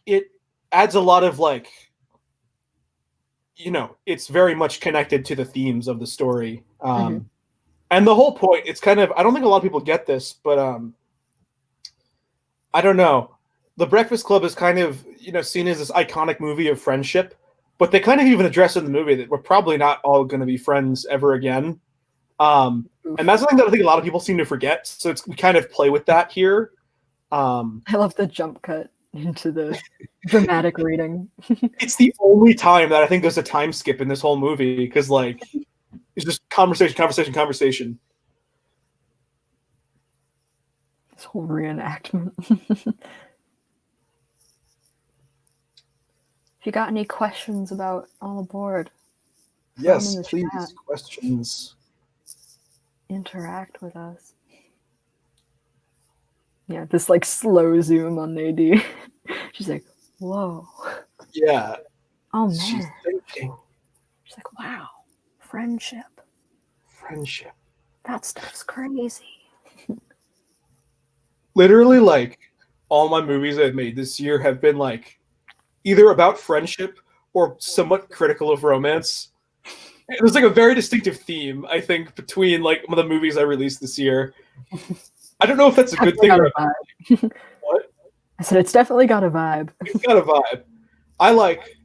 It adds a lot of like, it's very much connected to the themes of the story. And the whole point, it's kind of, I don't think a lot of people get this, but I don't know. The Breakfast Club is kind of, seen as this iconic movie of friendship, but they kind of even address in the movie that we're probably not all going to be friends ever again. And that's something that I think a lot of people seem to forget. So we kind of play with that here. I love the jump cut into the dramatic reading. It's the only time that I think there's a time skip in this whole movie because like it's just conversation. This whole reenactment. If you got any questions about All Aboard, yes, please, questions. Interact with us. Yeah, this like slow zoom on Nadine. She's like, whoa. Yeah. Oh man. She's thinking. She's like, wow. Friendship. That stuff's crazy. Literally, like, all my movies I've made this year have been like either about friendship or somewhat critical of romance. There's like a very distinctive theme, I think, between like the movies I released this year. I don't know if that's a good thing or not. What? I said it's definitely got a vibe. It's got a vibe. I like,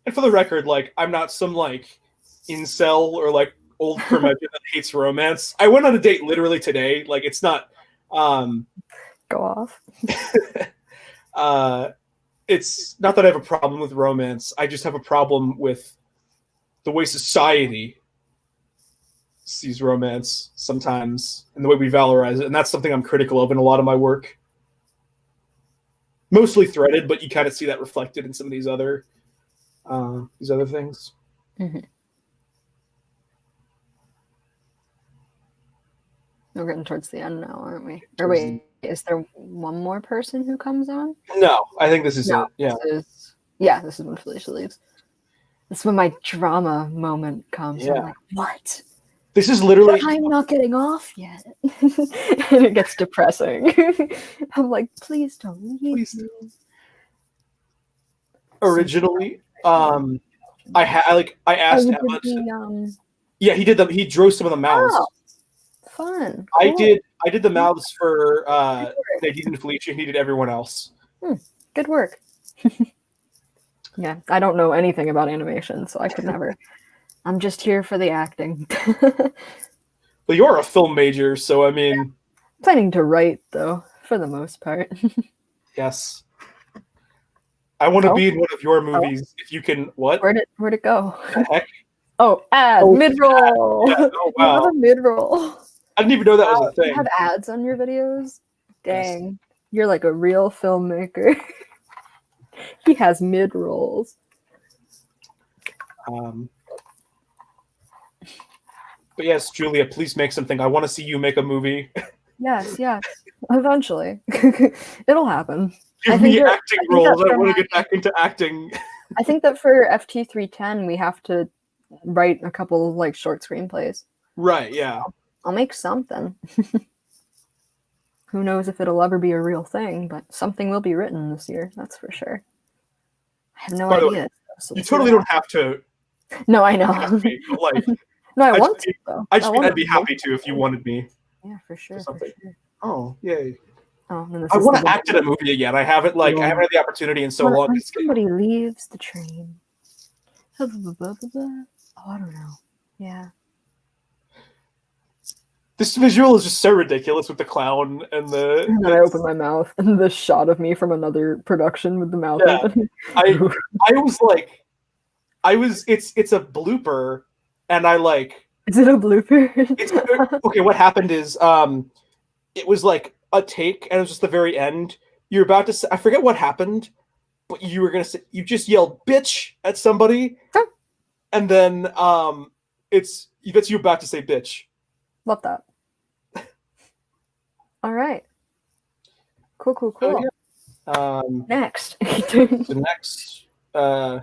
and for the record, like I'm not some like incel or like old curmudgeon that hates romance. I went on a date literally today. Like it's not. Go off. It's not that I have a problem with romance. I just have a problem with the way society sees romance sometimes and the way we valorize it, and that's something I'm critical of in a lot of my work. Mostly threaded, but you kind of see that reflected in some of these other things. Mm-hmm. We're getting towards the end now, aren't we? Or wait, is there one more person who comes on? No, I think this is it. Yeah. This is when Felicia leaves. This is when my drama moment comes. Yeah. I'm like, what? This is literally... I'm not getting off yet. And it gets depressing. I'm like, please don't leave me. Originally, I asked Emma. Yeah, he did them. He drew some of the mouths. Oh, fun. Cool. Cool. I did the mouths for Nadine and Felicia. He did everyone else. Good work. Yeah, I don't know anything about animation, so I could never. I'm just here for the acting. Well, you're a film major, so I mean... Planning to write, though, for the most part. Yes. I want to be in one of your movies, if you can... What? Where'd it go? The heck? Oh, mid-roll! Yeah. Oh, wow. You have a mid-roll. I didn't even know that was a thing. You have ads on your videos? Dang. Yes. You're like a real filmmaker. He has mid-rolls. But yes, Julia, please make something. I want to see you make a movie. Yes. Eventually. It'll happen. Give me acting roles. I want to get back into acting. I think that for FT310, we have to write a couple of like short screenplays. Right, yeah. I'll make something. Who knows if it'll ever be a real thing, but something will be written this year, that's for sure. I have no idea. So you totally don't have to. No, I know. Like, no, I want to, though. I'd be happy to if you wanted me. Yeah, for sure. Oh, yay. Oh, I want to act in a movie again. I haven't had the opportunity in so long. When somebody leaves the train. Oh, I don't know. Yeah. This visual is just so ridiculous with the clown and the... And then I open my mouth and the shot of me from another production with the mouth open. I was like... It's a blooper, and I like... Is it a blooper? Okay, what happened is... it was like a take, and it was just the very end. You're about to say... I forget what happened, but you were going to say... You just yelled, bitch, at somebody, and then that's you about to say bitch. Love that. All right. Cool. Oh, yeah. Next. The next. I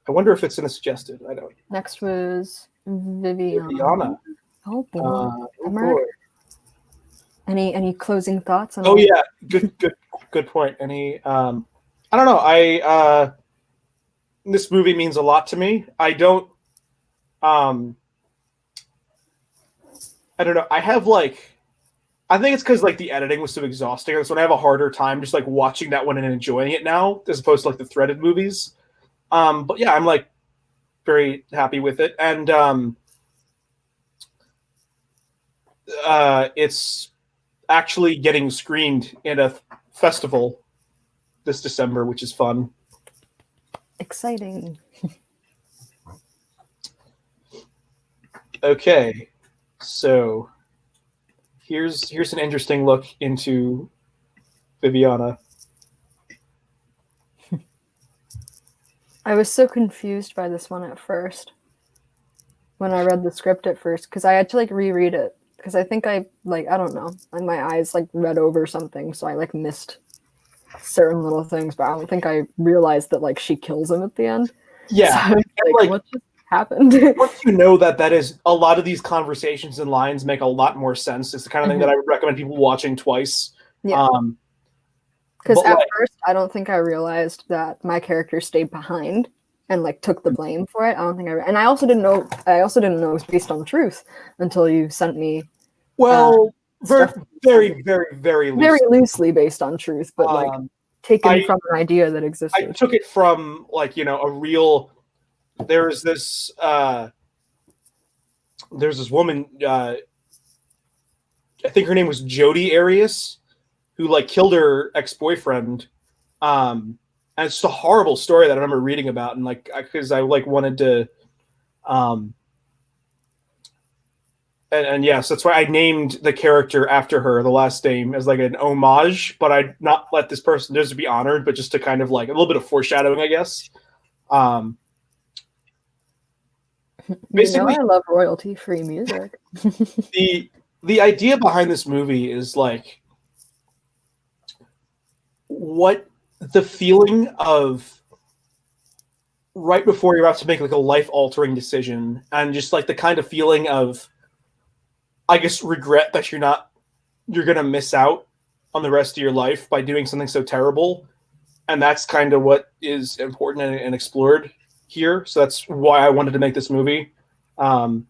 wonder if it's in a suggested. I don't. Next was Viviana. Oh boy. Any closing thoughts on? Oh yeah, good point. Any? I don't know. This movie means a lot to me. I don't. I don't know. I have like, I think it's because like the editing was so exhausting. So I have a harder time just like watching that one and enjoying it now, as opposed to like the threaded movies. But yeah, I'm like very happy with it, and it's actually getting screened in a festival this December, which is fun. Exciting. Okay. So here's an interesting look into Viviana. I was so confused by this one at first when I read the script at first, because I had to like reread it because I think I don't know, and my eyes like read over something, so I like missed certain little things, but I don't think I realized that like she kills him at the end. Yeah, so like what just happened? Once you know that is a lot of these conversations and lines make a lot more sense. It's the kind of thing that I would recommend people watching twice. Yeah. Because at first, I don't think I realized that my character stayed behind and like took the blame for it. I don't think and I also didn't know it was based on truth until you sent me. Well, very loosely based on truth, but like taken from an idea that existed. I took it from like a real. There's this woman. I think her name was Jodi Arias, who like killed her ex-boyfriend, and it's just a horrible story that I remember reading about, and like because I like wanted to Um, and yes, that's why I named the character after her, the last name, as like an homage. But I'd not let this person just to be honored, but just to kind of like a little bit of foreshadowing, I guess. Um, basically, I love royalty-free music. the idea behind this movie is like what the feeling of right before you're about to make like a life-altering decision, and just like the kind of feeling of, I guess, regret that you're gonna miss out on the rest of your life by doing something so terrible. And that's kind of what is important and explored here. So that's why I wanted to make this movie. It's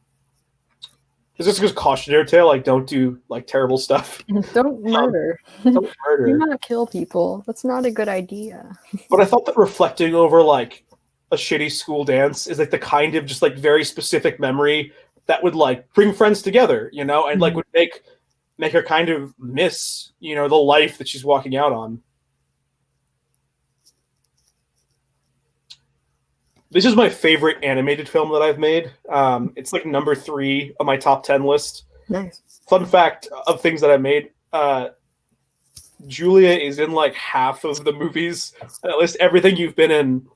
just a cautionary tale, like don't do like terrible stuff. Don't murder. Don't murder. Do not kill people. That's not a good idea. But I thought that reflecting over like a shitty school dance is like the kind of just like very specific memory that would like bring friends together, you know, and like would make her kind of miss, you know, the life that she's walking out on. This is my favorite animated film that I've made. It's like number 3 on my top 10 list. Nice. Fun fact of things that I made. Julia is in like half of the movies. At least everything you've been in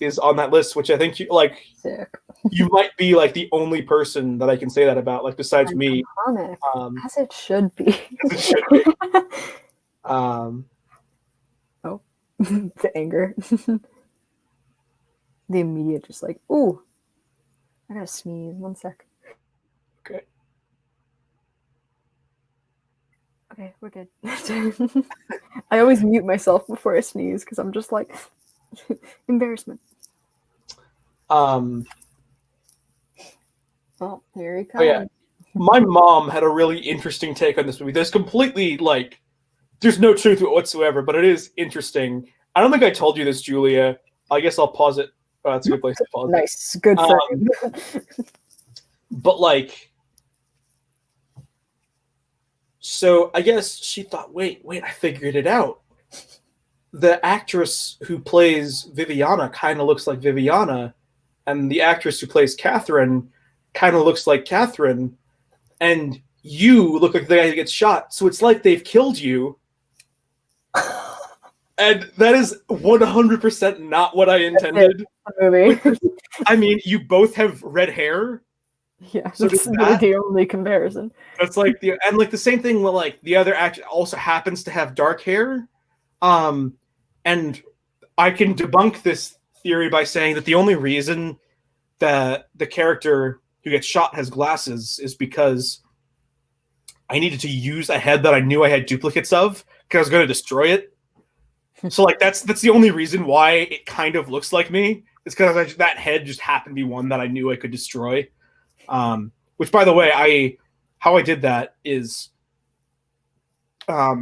is on that list, which I think you like. Sick. You might be like the only person that I can say that about, like besides me. Iconic, as it should be. As it should be. Oh, the anger. The immediate, just like, ooh, I gotta sneeze. 1 sec. Okay. Okay, we're good. I always mute myself before I sneeze because I'm just like, embarrassment. Oh, here he comes. yeah. My mom had a really interesting take on this movie. There's completely like, there's no truth to it whatsoever, but it is interesting. I don't think I told you this, Julia. I guess I'll pause it. Oh, that's a good place to pause it. Nice, good frame. But like, so I guess she thought, wait, I figured it out. The actress who plays Viviana kind of looks like Viviana, and the actress who plays Catherine kind of looks like Catherine, and you look like the guy who gets shot. So it's like they've killed you. And that is 100% not what I intended. Movie. I mean, you both have red hair. Yeah, so that's really the only comparison. That's like the same thing with like the other actor also happens to have dark hair. And I can debunk this theory by saying that the only reason that the character who gets shot has glasses is because I needed to use a head that I knew I had duplicates of because I was going to destroy it. So like that's the only reason why it kind of looks like me. It's because that head just happened to be one that I knew I could destroy. Which, by the way, how I did that is, I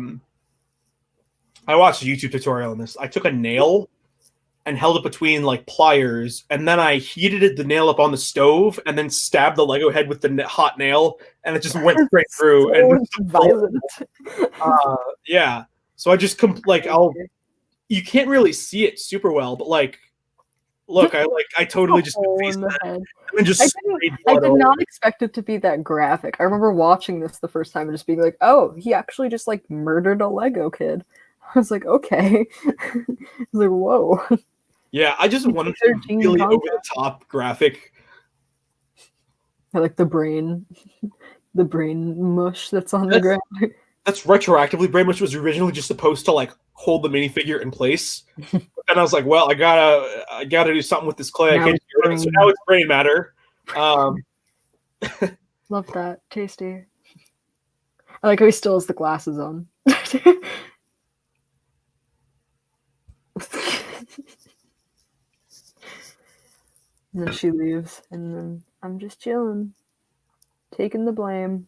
watched a YouTube tutorial on this. I took a nail and held it between like pliers, and then I heated the nail up on the stove, and then stabbed the Lego head with the hot nail, and it just went straight through. So and violent. Yeah. So I just you can't really see it super well, but like, look, I totally just in the head. And just I did not expect it to be that graphic. I remember watching this the first time and just being like, oh, he actually just like murdered a Lego kid. I was like, okay. I was like, whoa. Yeah, I just wanted to really over the top graphic. I like the brain mush that's on the ground. That's retroactively brain mush was originally just supposed to like hold the minifigure in place. But then I was like, well, I gotta do something with this clay. Now I can't do it. So now it's brain matter. Love that. Tasty. I like how he still has the glasses on. And then she leaves, and then I'm just chilling, taking the blame.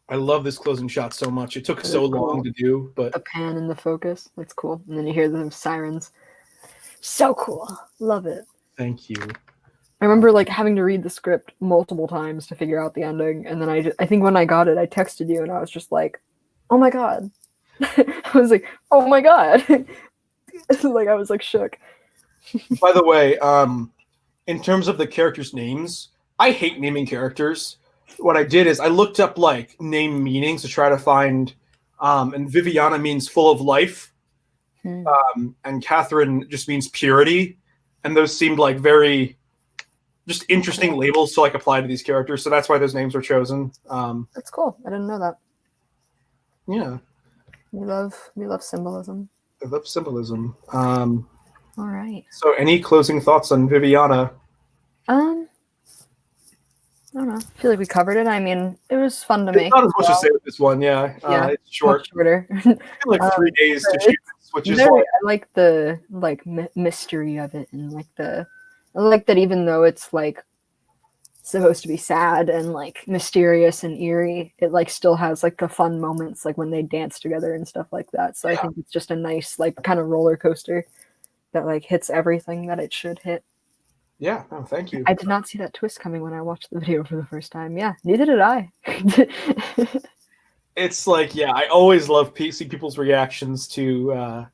I love this closing shot so much. It took so long to do, but the pan and the focus, that's cool. And then you hear the sirens. So cool. Love it. Thank you. I remember like having to read the script multiple times to figure out the ending, and then I think when I got it, I texted you, and I was just like, "Oh my god!" I was like, "Oh my god!" Like I was like shook. By the way, in terms of the characters' names, I hate naming characters. What I did is I looked up like name meanings to try to find, and Viviana means full of life, Hmm. and Catherine just means purity, and those seemed like very just interesting labels to like apply to these characters. So that's why those names were chosen. That's cool. I didn't know that. Yeah, We love symbolism. I love symbolism. All right. So, any closing thoughts on Viviana? I don't know. I feel like we covered it. I mean, it was fun to There's make. not as much to say with this one. Yeah, Yeah, it's short. much shorter. Like 3 days to it's shoot, which is Very, like, I like the mystery of it, and I like that even though it's like supposed to be sad and like mysterious and eerie, it like still has like the fun moments, like when they dance together and stuff like that. So I think it's just a nice like kind of roller coaster that like hits everything that it should hit. yeah. No, thank you. I did not see that twist coming when I watched the video for the first time. Yeah, neither did I. It's like, yeah, I always love see people's reactions to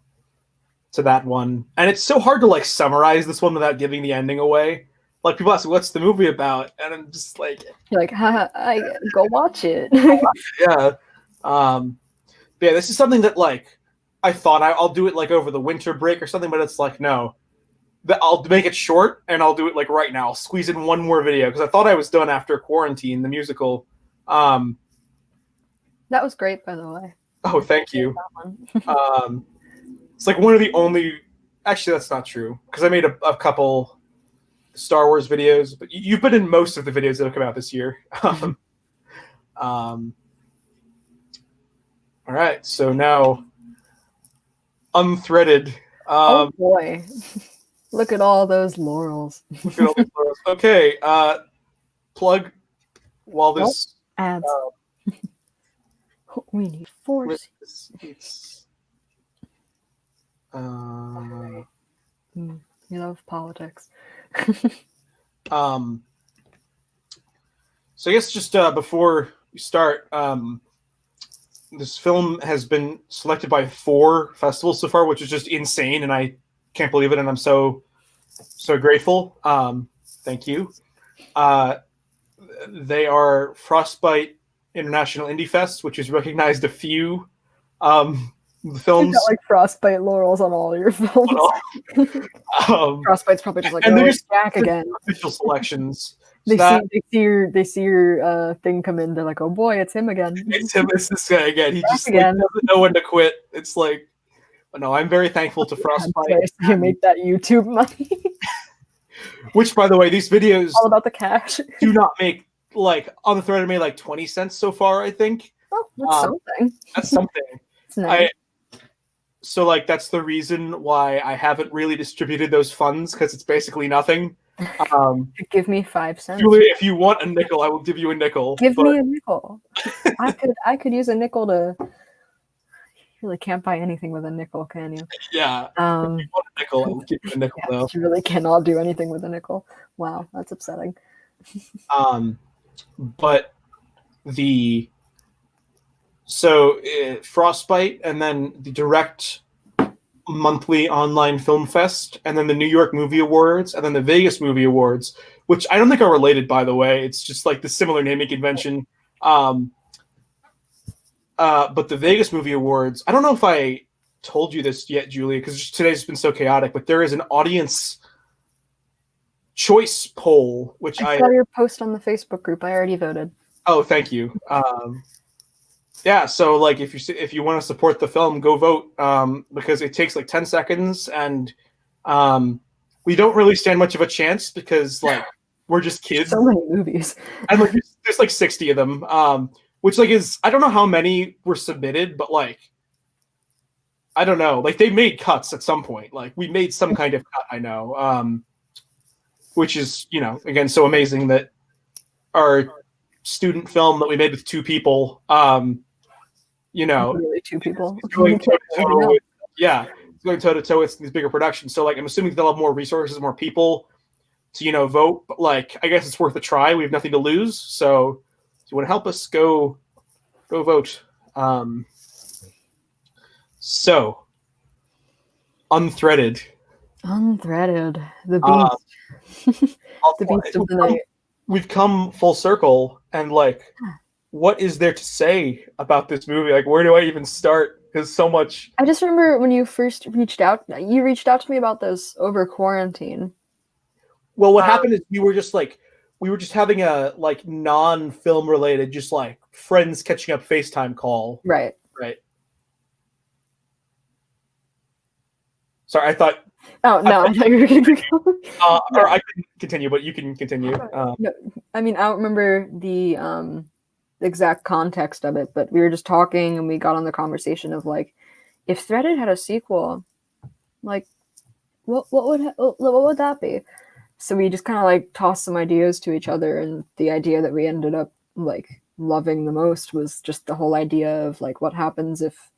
that one, and it's so hard to like summarize this one without giving the ending away. Like people ask, "What's the movie about?" and I'm just like, You're like, haha, I go watch it. yeah. Yeah, this is something that like I thought I'll do it like over the winter break or something, but it's like no, I'll make it short and I'll do it like right now. I'll squeeze in one more video because I thought I was done after Quarantine, the musical. That was great, by the way. Oh, thank you. It's like one of the only. Actually, that's not true because I made a couple Star Wars videos, but you've been in most of the videos that have come out this year. All right, so now Unthreaded. Oh boy, look at all those laurels. Look at all these photos. Okay, plug while this Ads. We need 4 seats. You love politics. So I guess just before we start, this film has been selected by 4 festivals so far, which is just insane, and I can't believe it, and I'm so grateful. Thank you. They are Frostbite International Indie Fest, which has recognized a few films. You got like Frostbite laurels on all your films. Frostbite's probably just like, and they're just back again. Official selections. They see your thing come in. They're like, oh boy, it's him again. It's him. It's this guy again. He just again. like, doesn't know when to quit. It's like, no, I'm very thankful to Frostbite. You make that YouTube money. Which, by the way, these videos all about the cash. do not make like on the thread. I made like 20 cents so far. I think. Oh, that's something. That's something. It's nice. So like that's the reason why I haven't really distributed those funds because it's basically nothing. Give me 5 cents. Julie, if you want a nickel, I will give you a nickel. Give me a nickel. I could use a nickel to. You really can't buy anything with a nickel, can you? Yeah. If you want a nickel, I will give you a nickel though. You really cannot do anything with a nickel. Wow, that's upsetting. But Frostbite, and then the direct monthly online film fest, and then the New York Movie Awards, and then the Vegas Movie Awards, which I don't think are related, by the way. It's just like the similar naming convention. But the Vegas Movie Awards, I don't know if I told you this yet, Julia, because today's been so chaotic, but there is an audience choice poll, which I saw your post on the Facebook group. I already voted. Oh, thank you. Yeah, so like if you want to support the film, go vote, because it takes like 10 seconds, and we don't really stand much of a chance because like we're just kids. So many movies, and like there's like 60 of them, which like is, I don't know how many were submitted, but like I don't know, like they made cuts at some point. Like we made some kind of cut, I know, which is, you know, again, so amazing that our student film that we made with 2 people, you know, really 2 people, going toe-to-toe with, it's going toe-to-toe with these bigger productions. So like I'm assuming they'll have more resources, more people to, you know, vote. But like I guess it's worth a try. We have nothing to lose. So if you want to help us, go vote. So Unthreaded. Unthreaded, the Uh, beast, the beast of the night. we've come full circle, and like, what is there to say about this movie? Like, where do I even start? Because so much. I just remember when you first reached out. You reached out to me about this over quarantine. Well, what happened is we were just having a like non-film related, just like friends catching up FaceTime call. Right. Right. Sorry, I thought. Oh no, I thought you were going to go. Or I can continue, but you can continue. No, I mean I don't remember the exact context of it, but we were just talking and we got on the conversation of like, if Threaded had a sequel, like what would that be? So we just kind of like tossed some ideas to each other, and the idea that we ended up like loving the most was just the whole idea of like what happens if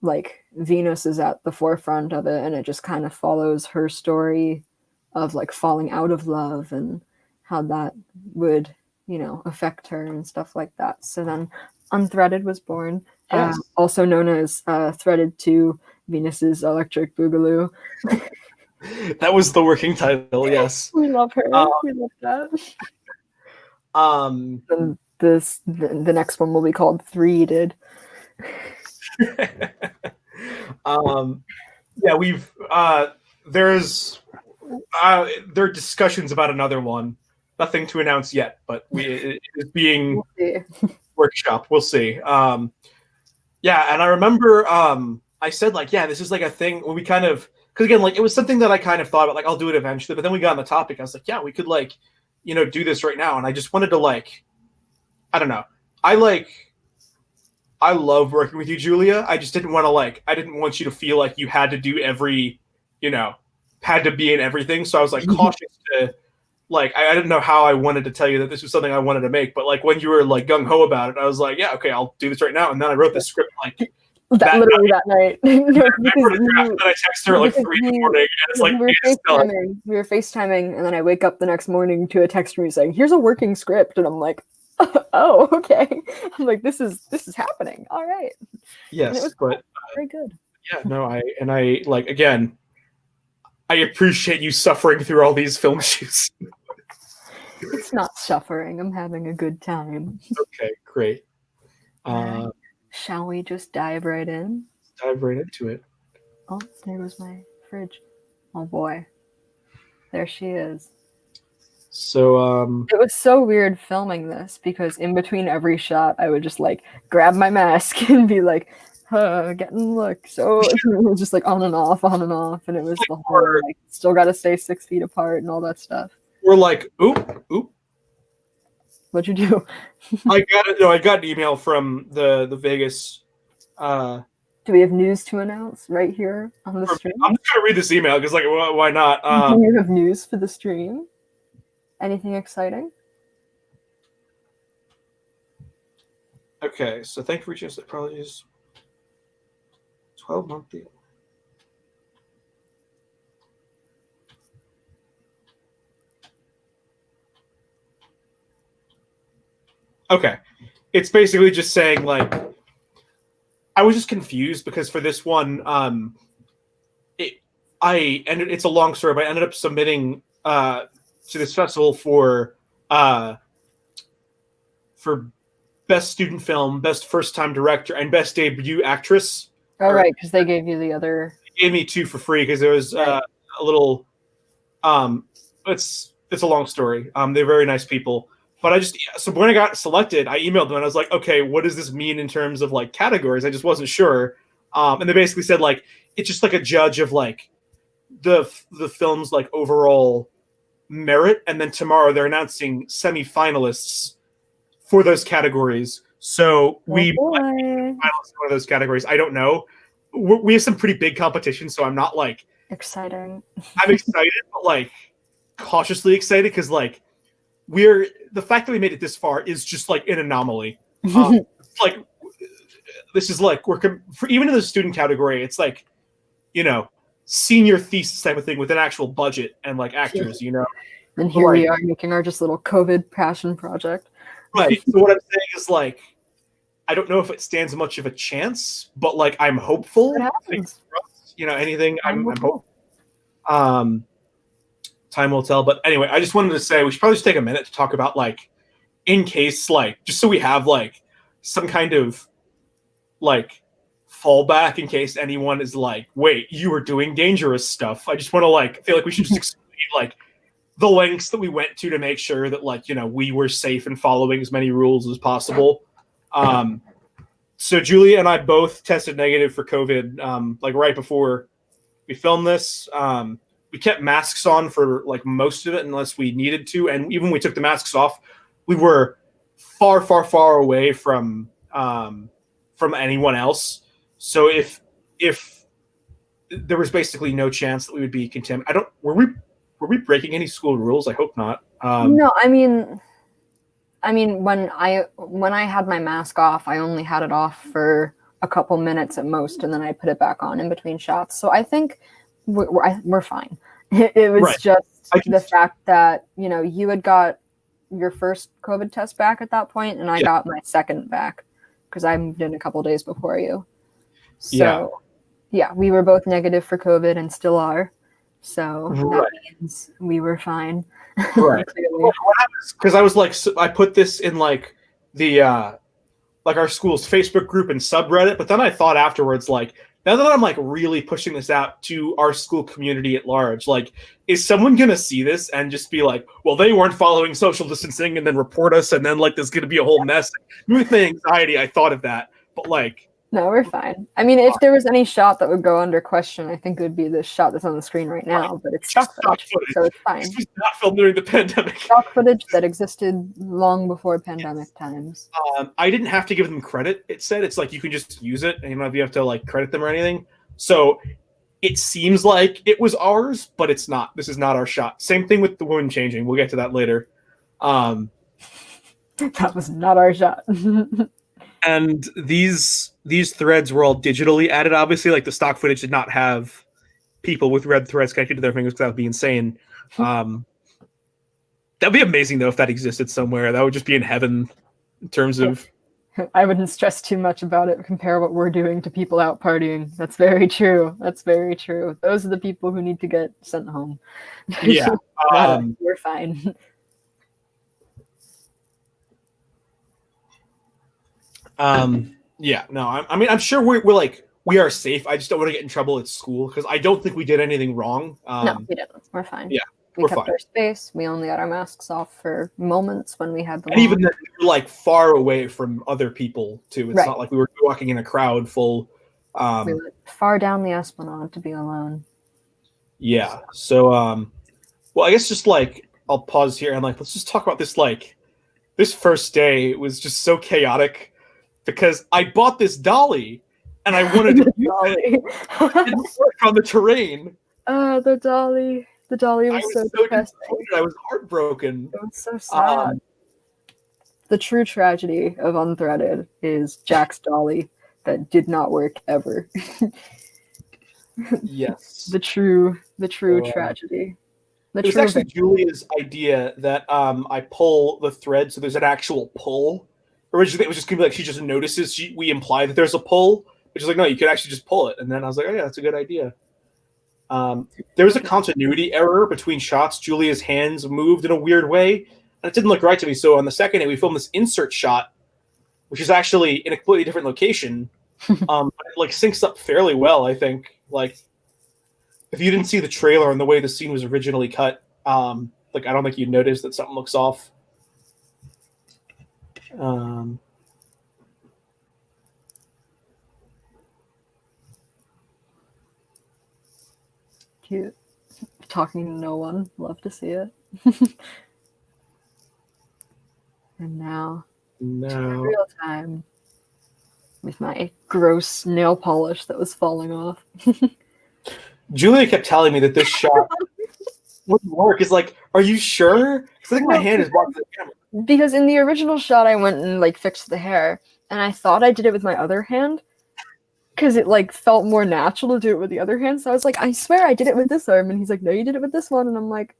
like Venus is at the forefront of it, and it just kind of follows her story of like falling out of love and how that would, you know, affect her and stuff like that. So then Unthreaded was born, Yes. also known as Threaded to Venus's Electric Boogaloo. That was the working title. Yes. We love her. We love that. And the next one will be called Threaded. Yeah, we've there are discussions about another one. Nothing to announce yet, but it is being workshop. We'll see. Yeah, and I remember I said like, yeah, this is like a thing when we kind of, because again, like it was something that I kind of thought about, like I'll do it eventually, but then we got on the topic. I was like, yeah, we could like, you know, do this right now, and I just wanted to like, I don't know, I love working with you, Julia. I just didn't want to like, I didn't want you to feel like you had to do every, you know, had to be in everything. So I was like cautious to, like, I didn't know how I wanted to tell you that this was something I wanted to make. But like when you were like gung ho about it, I was like, yeah, okay, I'll do this right now. And then I wrote the script like that night. No, then I texted her at like 3 in the morning, and it's like we were FaceTiming, and then I wake up the next morning to a text from you saying, "Here's a working script," and I'm like, "Oh, okay." I'm like, "This is happening." All right. Yes, but very good. Yeah, no, I like again. I appreciate you suffering through all these film shoots. It's not suffering. I'm having a good time. Okay, great. Shall we just dive right in? Dive right into it. Oh, there goes my fridge. Oh boy. There she is. So it was so weird filming this because in between every shot I would just like grab my mask and be like, getting look. So it was just like on and off, and it was the whole like still gotta stay 6 feet apart and all that stuff. We're like, oop. What'd you do? I got an email from the Vegas. Do we have news to announce right here on the stream? I'm just gonna read this email because, like, why not? Do you have news for the stream? Anything exciting? Okay, so thank you for reaching us. It probably is 12 monthly. Okay, it's basically just saying like I was just confused because for this one, it's a long story, but I ended up submitting to this festival for best student film, best first time director, and best debut actress. Oh, right, because they gave you the other. They gave me 2 for free because there was a little. It's a long story. They're very nice people. But so when I got selected, I emailed them and I was like, okay, what does this mean in terms of like categories? I just wasn't sure. And they basically said like, it's just like a judge of like the film's like overall merit. And then tomorrow they're announcing semi-finalists for those categories. So we might be finalists in one of those categories. I don't know. We have some pretty big competition. So I'm not like exciting. I'm excited, but like cautiously excited because like, the fact that we made it this far is just like an anomaly. Like this is like for even in the student category, it's like, you know, senior thesis type of thing with an actual budget and like actors, you know. And here we are making our just little COVID passion project. Right. So what I'm saying is like, I don't know if it stands much of a chance, but like I'm hopeful. What happens? You know, anything. I'm hopeful. Time will tell. But anyway, I just wanted to say we should probably just take a minute to talk about like, in case like, just so we have like some kind of like fallback in case anyone is like, wait, you were doing dangerous stuff. I just want to like feel like we should just explain like the lengths that we went to make sure that like, you know, we were safe and following as many rules as possible. So Julia and I both tested negative for COVID like right before we filmed this. We kept masks on for like most of it unless we needed to, and even when we took the masks off, we were far away from anyone else. So if there was basically no chance that we would be contaminated. Were we breaking any school rules? I hope not. No, I mean when I had my mask off, I only had it off for a couple minutes at most, and then I put it back on in between shots. So I think we're fine. It was just the fact that, you know, you had got your first COVID test back at that point, and I got my second back because I moved in a couple days before you. So yeah, we were both negative for COVID and still are. So that means we were fine. Right. Because I was like, I put this in like the like our school's Facebook group and subreddit, but then I thought afterwards, like, now that I'm like really pushing this out to our school community at large, like, is someone gonna see this and just be like, well, they weren't following social distancing, and then report us, and then like there's gonna be a whole mess? With my anxiety, I thought of that, but like, no, we're fine. I mean, if there was any shot that would go under question, I think it would be this shot that's on the screen right now, but it's stock footage, so it's fine. This was not filmed during the pandemic. Stock footage that existed long before pandemic times. I didn't have to give them credit. It said it's like you can just use it, and you don't have to like credit them or anything. So it seems like it was ours, but it's not. This is not our shot. Same thing with the woman changing. We'll get to that later. That was not our shot. And these threads were all digitally added. Obviously, like the stock footage did not have people with red threads connected to their fingers, because that would be insane. That'd be amazing though if that existed somewhere. That would just be in heaven in terms of. I wouldn't stress too much about it. Compare what we're doing to people out partying. That's very true. That's very true. Those are the people who need to get sent home. Yeah, we're fine. Yeah, no, I mean, I'm sure we're like, we are safe. I just don't want to get in trouble at school, because I don't think we did anything wrong. No, we didn't. We're fine. Yeah, we kept our space. We only had our masks off for moments when we had them. And even then, we were like far away from other people too. It's not like we were walking in a crowd full. We went far down the Esplanade to be alone. Yeah. So, well, I guess just like I'll pause here and like let's just talk about this. Like, this first day was just so chaotic, because I bought this dolly and I wanted to use it. It didn't work on the terrain. The dolly. The dolly was so depressing. I was heartbroken. It was so sad. The true tragedy of Unthreaded is Jack's dolly that did not work ever. Yes. The true tragedy. It was actually Julia's idea that I pull the thread so there's an actual pull. Originally, it was just gonna be like she just notices. We imply that there's a pull, which is like, no, you could actually just pull it. And then I was like, oh yeah, that's a good idea. There was a continuity error between shots. Julia's hands moved in a weird way, and it didn't look right to me. So on the second day, we filmed this insert shot, which is actually in a completely different location. But it like syncs up fairly well, I think. Like, if you didn't see the trailer and the way the scene was originally cut, like I don't think you'd notice that something looks off. Cute. Talking to no one. Love to see it. And now, real time with my gross nail polish that was falling off. Julia kept telling me that this shot wouldn't work. It's like, are you sure? Because I think my hand is blocking the camera. Because in the original shot, I went and like fixed the hair, and I thought I did it with my other hand, because it like felt more natural to do it with the other hand. So I was like, I swear I did it with this arm, and he's like, no, you did it with this one, and I'm like,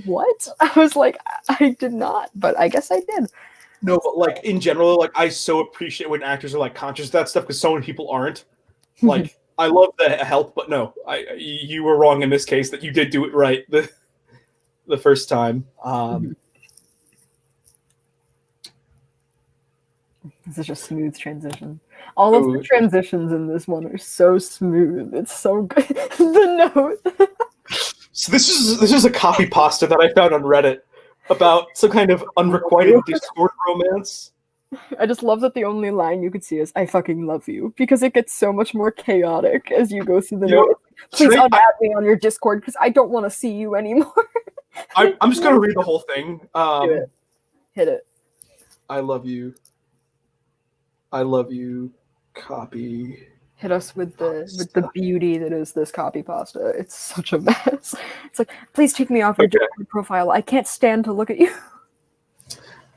what? I was like, I did not, but I guess I did. No, but like in general, like I so appreciate when actors are like conscious of that stuff, because so many people aren't. Like I love the help, but no, you were wrong in this case. That you did do it right the first time. Such a smooth transition. All of the transitions in this one are so smooth. It's so good. The note. So this is a copy pasta that I found on Reddit about some kind of unrequited Discord romance. I just love that the only line you could see is "I fucking love you" because it gets so much more chaotic as you go through the note. Please unadd me on your Discord because I don't want to see you anymore. I'm just gonna read the whole thing. Do it. Hit it. I love you. I love you. Copy. Hit us with the beauty that is this copy pasta. It's such a mess. It's like, please take me off your Discord profile. I can't stand to look at you.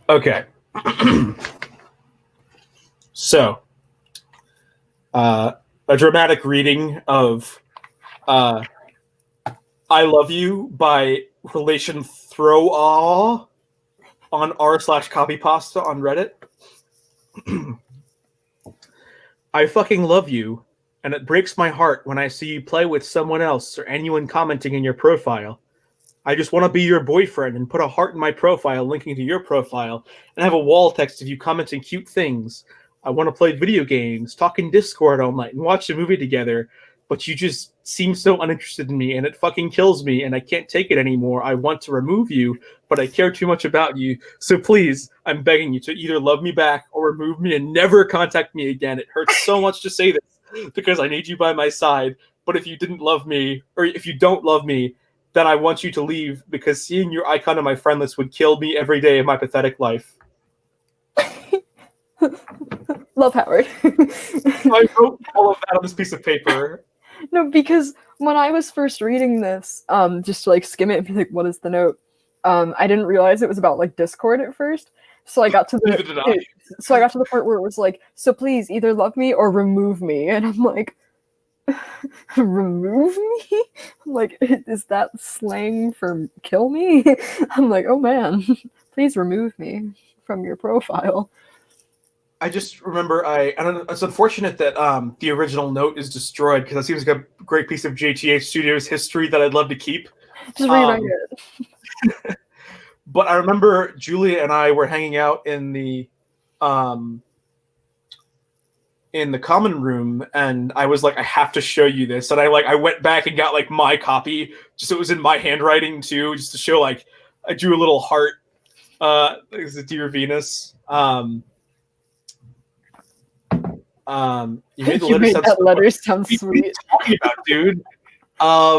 Okay. So, a dramatic reading of "I Love You" by Relation Throw Aw on r/copypasta on Reddit. I fucking love you, and it breaks my heart when I see you play with someone else or anyone commenting in your profile. I just want to be your boyfriend and put a heart in my profile linking to your profile and have a wall text of you commenting cute things. I want to play video games, talk in Discord all night, and watch a movie together, but you just seem so uninterested in me, and it fucking kills me, and I can't take it anymore. I want to remove you, but I care too much about you. So please, I'm begging you to either love me back or remove me and never contact me again. It hurts so much to say this because I need you by my side. But if you didn't love me, or if you don't love me, then I want you to leave because seeing your icon on my friend list would kill me every day of my pathetic life. Love, Howard. I wrote all of that on this piece of paper. No, because when I was first reading this, just to like skim it and be like, what is the note? I didn't realize it was about like Discord at first. So I got to the part where it was like, so please either love me or remove me. And I'm like, remove me? I'm like, is that slang for kill me? I'm like, oh man, please remove me from your profile. I just remember I don't know. It's unfortunate that the original note is destroyed because that seems like a great piece of JTH Studios history that I'd love to keep. Just rewrite it. But I remember Julia and I were hanging out in the common room, and I was like, I have to show you this. And I went back and got like my copy, just so it was in my handwriting too, just to show like I drew a little heart. Is it Dear Venus? You made the letter sound sweet. What are you talking about, dude? I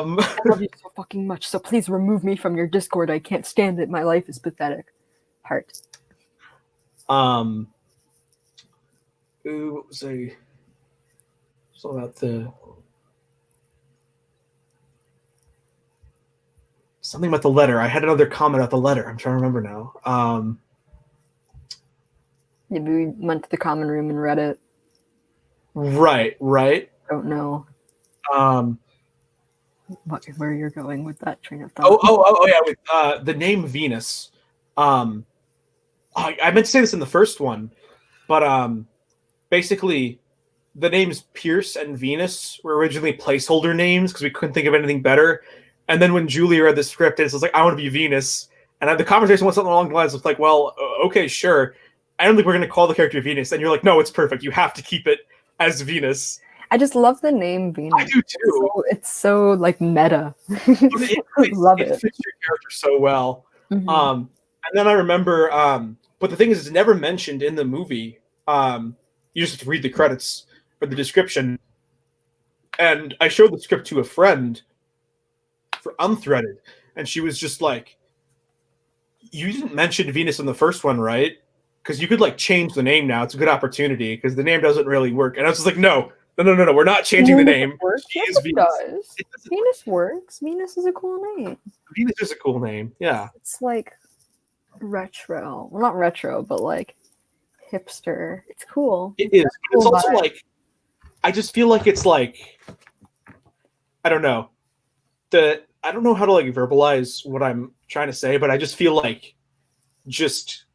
love you so fucking much, so please remove me from your Discord. I can't stand it. My life is pathetic. Heart. What was I? It's all about something about the letter. I had another comment about the letter. I'm trying to remember now. Maybe we went to the common room and read it. Right. Don't know. Where you're going with that train of thought? Oh yeah, with the name Venus. I meant to say this in the first one, but basically, the names Pierce and Venus were originally placeholder names because we couldn't think of anything better. And then when Julie read the script, it was like, I want to be Venus. And the conversation went something along the lines of like, well, okay, sure. I don't think we're going to call the character Venus. And you're like, no, it's perfect. You have to keep it as Venus. I just love the name Venus. I do too. It's so like meta. Love it. It fits your character so well. Mm-hmm. And then I remember, but the thing is, it's never mentioned in the movie. You just have to read the credits or the description. And I showed the script to a friend for Unthreaded, and she was just like, "You didn't mention Venus in the first one, right? Because you could like change the name now. It's a good opportunity because the name doesn't really work." And I was just like, no, we're not changing the name. She is Venus. Venus works. Venus is a cool name. Venus is a cool name. Yeah. It's like retro. Well, not retro, but like hipster. It's cool. It is. But it's also like, I just feel like it's like, I don't know. I don't know how to like verbalize what I'm trying to say, but I just feel like just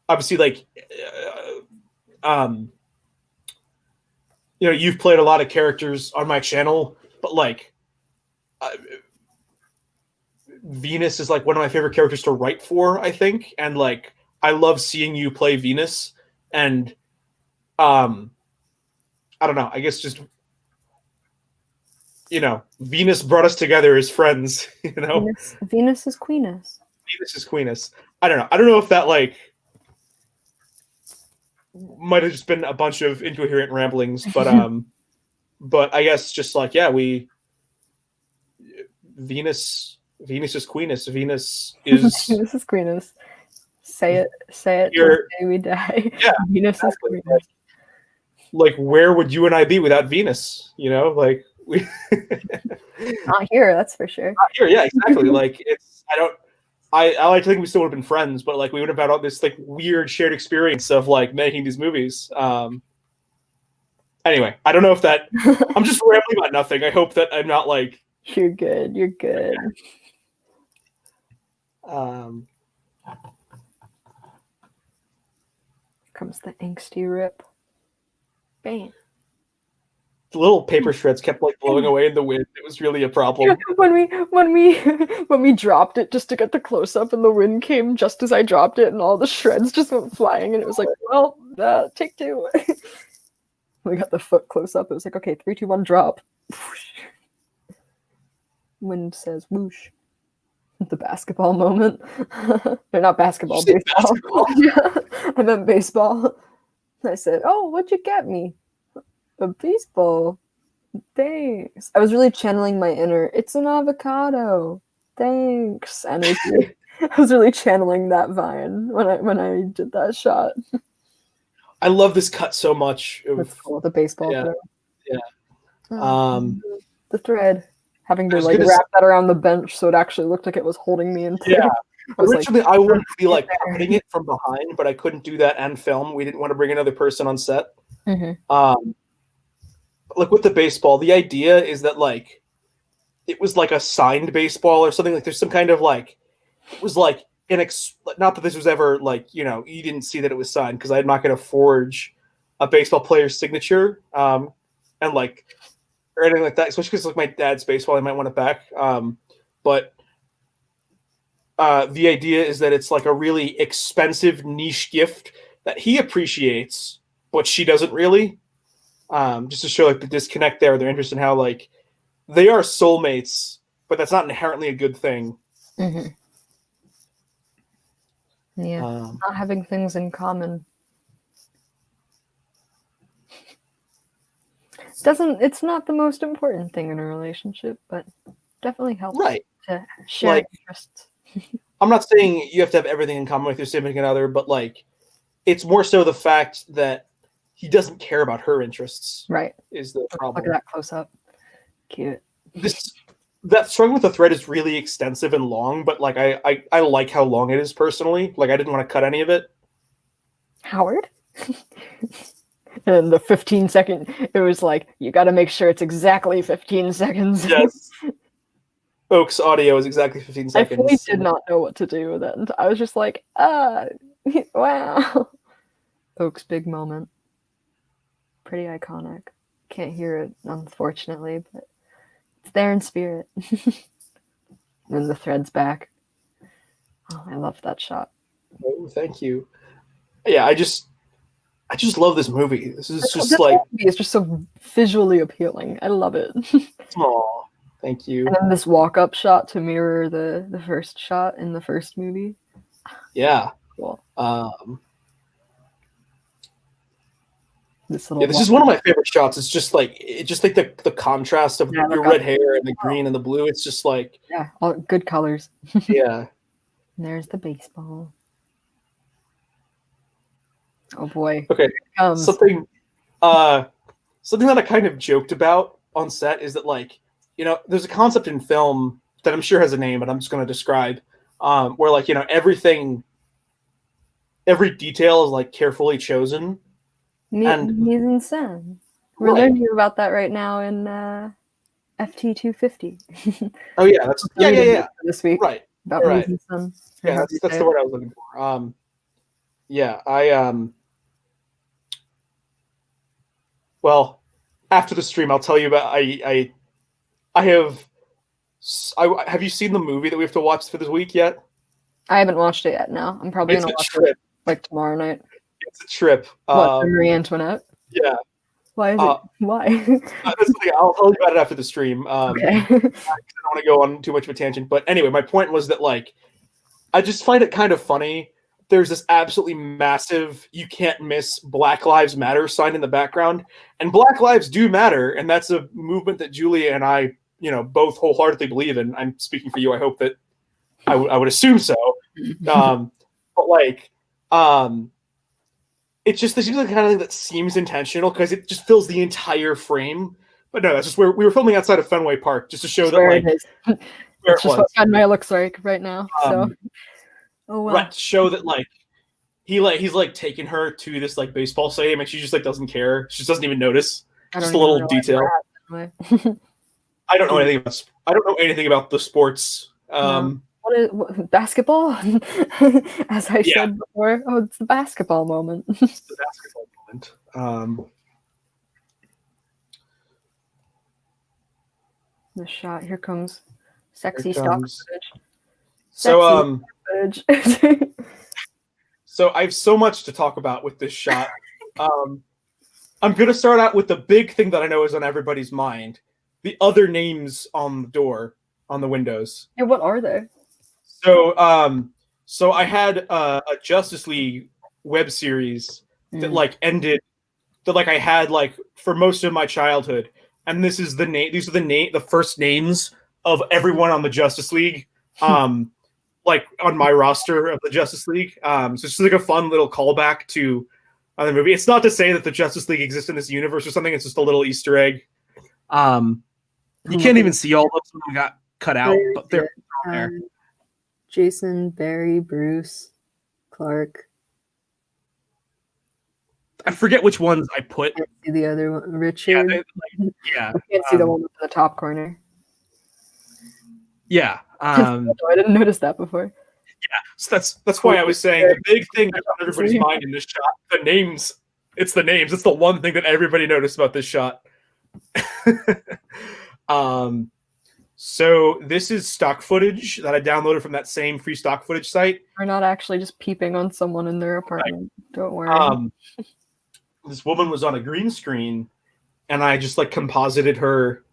obviously like you've played a lot of characters on my channel, but like Venus is like one of my favorite characters to write for, I think, and like I love seeing you play Venus, and I don't know, I guess just Venus brought us together as friends. Venus is Queeness. Venus is Queeness. I don't know if that like might have just been a bunch of incoherent ramblings, but I guess just like Venus is Queeness. Venus is Venus is Queeness. Say it till the day we die. Yeah, Venus exactly. is Queeness. Like where would you and I be without Venus? Like we Not here, that's for sure. Not here, yeah, exactly. Like I like to think we still would have been friends, but like we would have had all this like weird shared experience of like making these movies. Anyway, I don't know if that I'm just rambling about nothing. I hope that I'm not like You're good. You're good. Comes the angsty rip. Bam. The little paper shreds kept like blowing away in the wind. It was really a problem. When we dropped it just to get the close up, and the wind came just as I dropped it, and all the shreds just went flying, and it was like, well, take two. We got the foot close up. It was like, okay, 3, 2, 1, drop. Wind says whoosh. The basketball moment. They're not basketball, baseball. Basketball. I meant baseball. I said, oh, what'd you get me? A baseball. Thanks. I was really channeling my inner, it's an avocado. Thanks energy. I was really channeling that Vine when I did that shot. I love this cut so much. That's cool. The baseball throw. Yeah. The thread. Having to like wrap that around the bench so it actually looked like it was holding me in place. Yeah. Originally, I wanted to be like putting it from behind, but I couldn't do that and film. We didn't want to bring another person on set. Mm-hmm. Like with the baseball, the idea is that like it was like a signed baseball or something. Like there's some kind of like it was like not that this was ever like you didn't see that it was signed because I'm not going to forge a baseball player's signature and like or anything like that. Especially because like my dad's baseball, I might want it back. But the idea is that it's like a really expensive niche gift that he appreciates, but she doesn't really. Just to show like the disconnect there, their interest in how like they are soulmates, but that's not inherently a good thing. Mm-hmm. Yeah, not having things in common it's not the most important thing in a relationship, but definitely helps to share like, interests. I'm not saying you have to have everything in common with your significant other, but like it's more so the fact that he doesn't care about her interests. Right. Is the problem. Look at that close up. Cute. That struggle with the thread is really extensive and long, but like I like how long it is personally. Like I didn't want to cut any of it. Howard? And the 15-second, it was like, you got to make sure it's exactly 15 seconds. Yes. Oak's audio is exactly 15 seconds. I fully did not know what to do with it. I was just like, wow. Oak's big moment. Pretty iconic. Can't hear it, unfortunately, but it's there in spirit. And the thread's back. Oh, I love that shot. Oh, thank you. Yeah, I just love this movie. This is just like it's just so visually appealing. I love it. Aw, thank you. And then this walk-up shot to mirror the first shot in the first movie. Yeah. Cool. This is one of my favorite shots. It's just like the contrast of your red hair and the green and the blue. It's just like all good colors. Yeah. And there's the baseball. Oh boy. Okay. Something that I kind of joked about on set is that like, there's a concept in film that I'm sure has a name, but I'm just going to describe, where like, every detail is like carefully chosen. Mise en scène. We're learning about that right now in FT250. Oh yeah, that's yeah. This week, right? About mise en scène. Yeah, that's the word I was looking for. Yeah, well, after the stream, I'll tell you about. I have. Have you seen the movie that we have to watch for this week yet? I haven't watched it yet. No, I'm probably It's gonna a watch trip. it like tomorrow night. It's a trip. What, the Marie Antoinette? Yeah. Why is it? Why? I'll tell you about it after the stream. Okay. I don't want to go on too much of a tangent, but anyway, my point was that like, I just find it kind of funny. There's this absolutely massive, you can't miss Black Lives Matter sign in the background, and Black Lives do matter, and that's a movement that Julia and I, both wholeheartedly believe in. I'm speaking for you. I hope that I would assume so. But like, it's just this kind of thing that seems intentional because it just fills the entire frame. But no, that's just where we were filming outside of Fenway Park just to show that like it is. That's just what Fenway looks like right now. So, oh well. Right, to show that like he's like taking her to this like baseball stadium and she just like doesn't care. She just doesn't even notice. Just a little detail. I don't know anything about the sports. No. What basketball? As I said before, it's the basketball moment. It's the basketball moment. The shot. Here comes sexy stock footage. So so I have so much to talk about with this shot. I'm gonna start out with the big thing that I know is on everybody's mind: the other names on the door, on the windows. Yeah, what are they? So I had a Justice League web series that like ended, that like I had like for most of my childhood, and this is the name. These are the first names of everyone on the Justice League. Like on my roster of the Justice League. So it's just like a fun little callback to the movie. It's not to say that the Justice League exists in this universe or something. It's just a little Easter egg. You can't even see all of them. Some got cut out, but they're there. Jason, Barry, Bruce, Clark. I forget which ones I put. I can't see the other one. Richard. Yeah. I can't see the one in the top corner. Yeah. I didn't notice that before. Yeah. So that's why I was saying the big thing that's on everybody's mind in this shot, the names. It's the names. It's the one thing that everybody noticed about this shot. So this is stock footage that I downloaded from that same free stock footage site. We're not actually just peeping on someone in their apartment. Right. Don't worry. This woman was on a green screen, and I just like composited her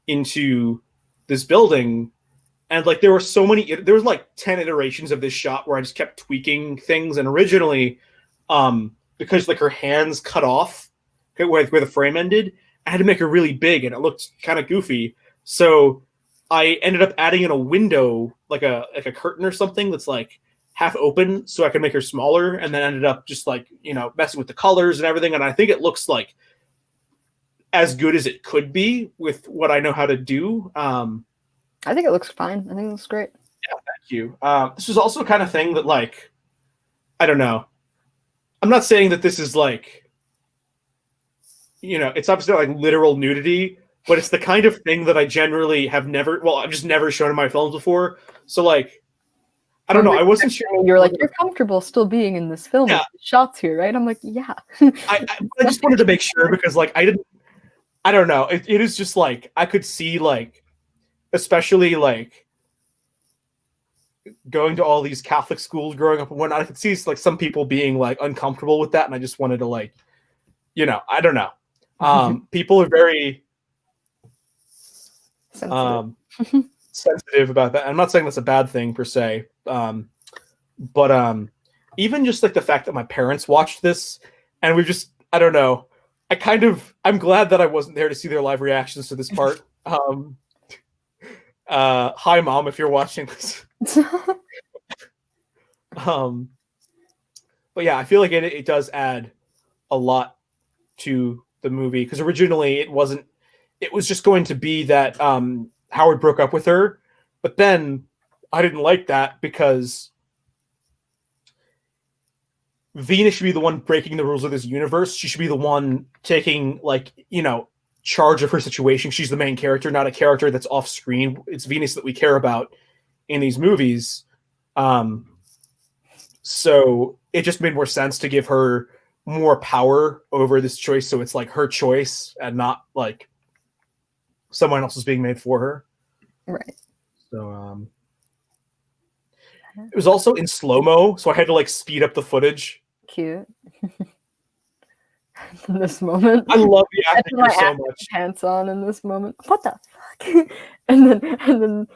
into this building. And like there was like 10 iterations of this shot where I just kept tweaking things. And originally, because like her hands cut off where the frame ended, I had to make her really big, and it looked kind of goofy. So I ended up adding in a window, like a curtain or something that's like half open, so I could make her smaller, and then ended up just like, messing with the colors and everything. And I think it looks like as good as it could be with what I know how to do. I think it looks fine. I think it looks great. Yeah, thank you. This is also kind of thing that like, I don't know. I'm not saying that this is like, it's obviously like literal nudity, but it's the kind of thing that I generally have I've just never shown in my films before. So like, I don't know. I wasn't sure. You're like, you're comfortable still being in this film. Yeah. With the shots here, right? I'm like, yeah. I just wanted to make sure because like I don't know. It is just like, I could see like, especially like going to all these Catholic schools growing up and whatnot, I could see like some people being like uncomfortable with that. And I just wanted to like, I don't know. People are very sensitive about that. I'm not saying that's a bad thing per se. But even just like the fact that my parents watched this and we just, I don't know. I'm glad that I wasn't there to see their live reactions to this part. Hi Mom, if you're watching this. But yeah, I feel like it does add a lot to the movie because originally it was just going to be that Howard broke up with her, but then I didn't like that because Venus should be the one breaking the rules of this universe. She should be the one taking like, charge of her situation. She's the main character, not a character that's off screen. It's Venus that we care about in these movies. So it just made more sense to give her more power over this choice, so it's like her choice and not like someone else is being made for her. Right. So it was also in slow-mo, so I had to like speed up the footage. Cute. In this moment. I love the I acting put my here so acting much. pants on in this moment. What the fuck? and then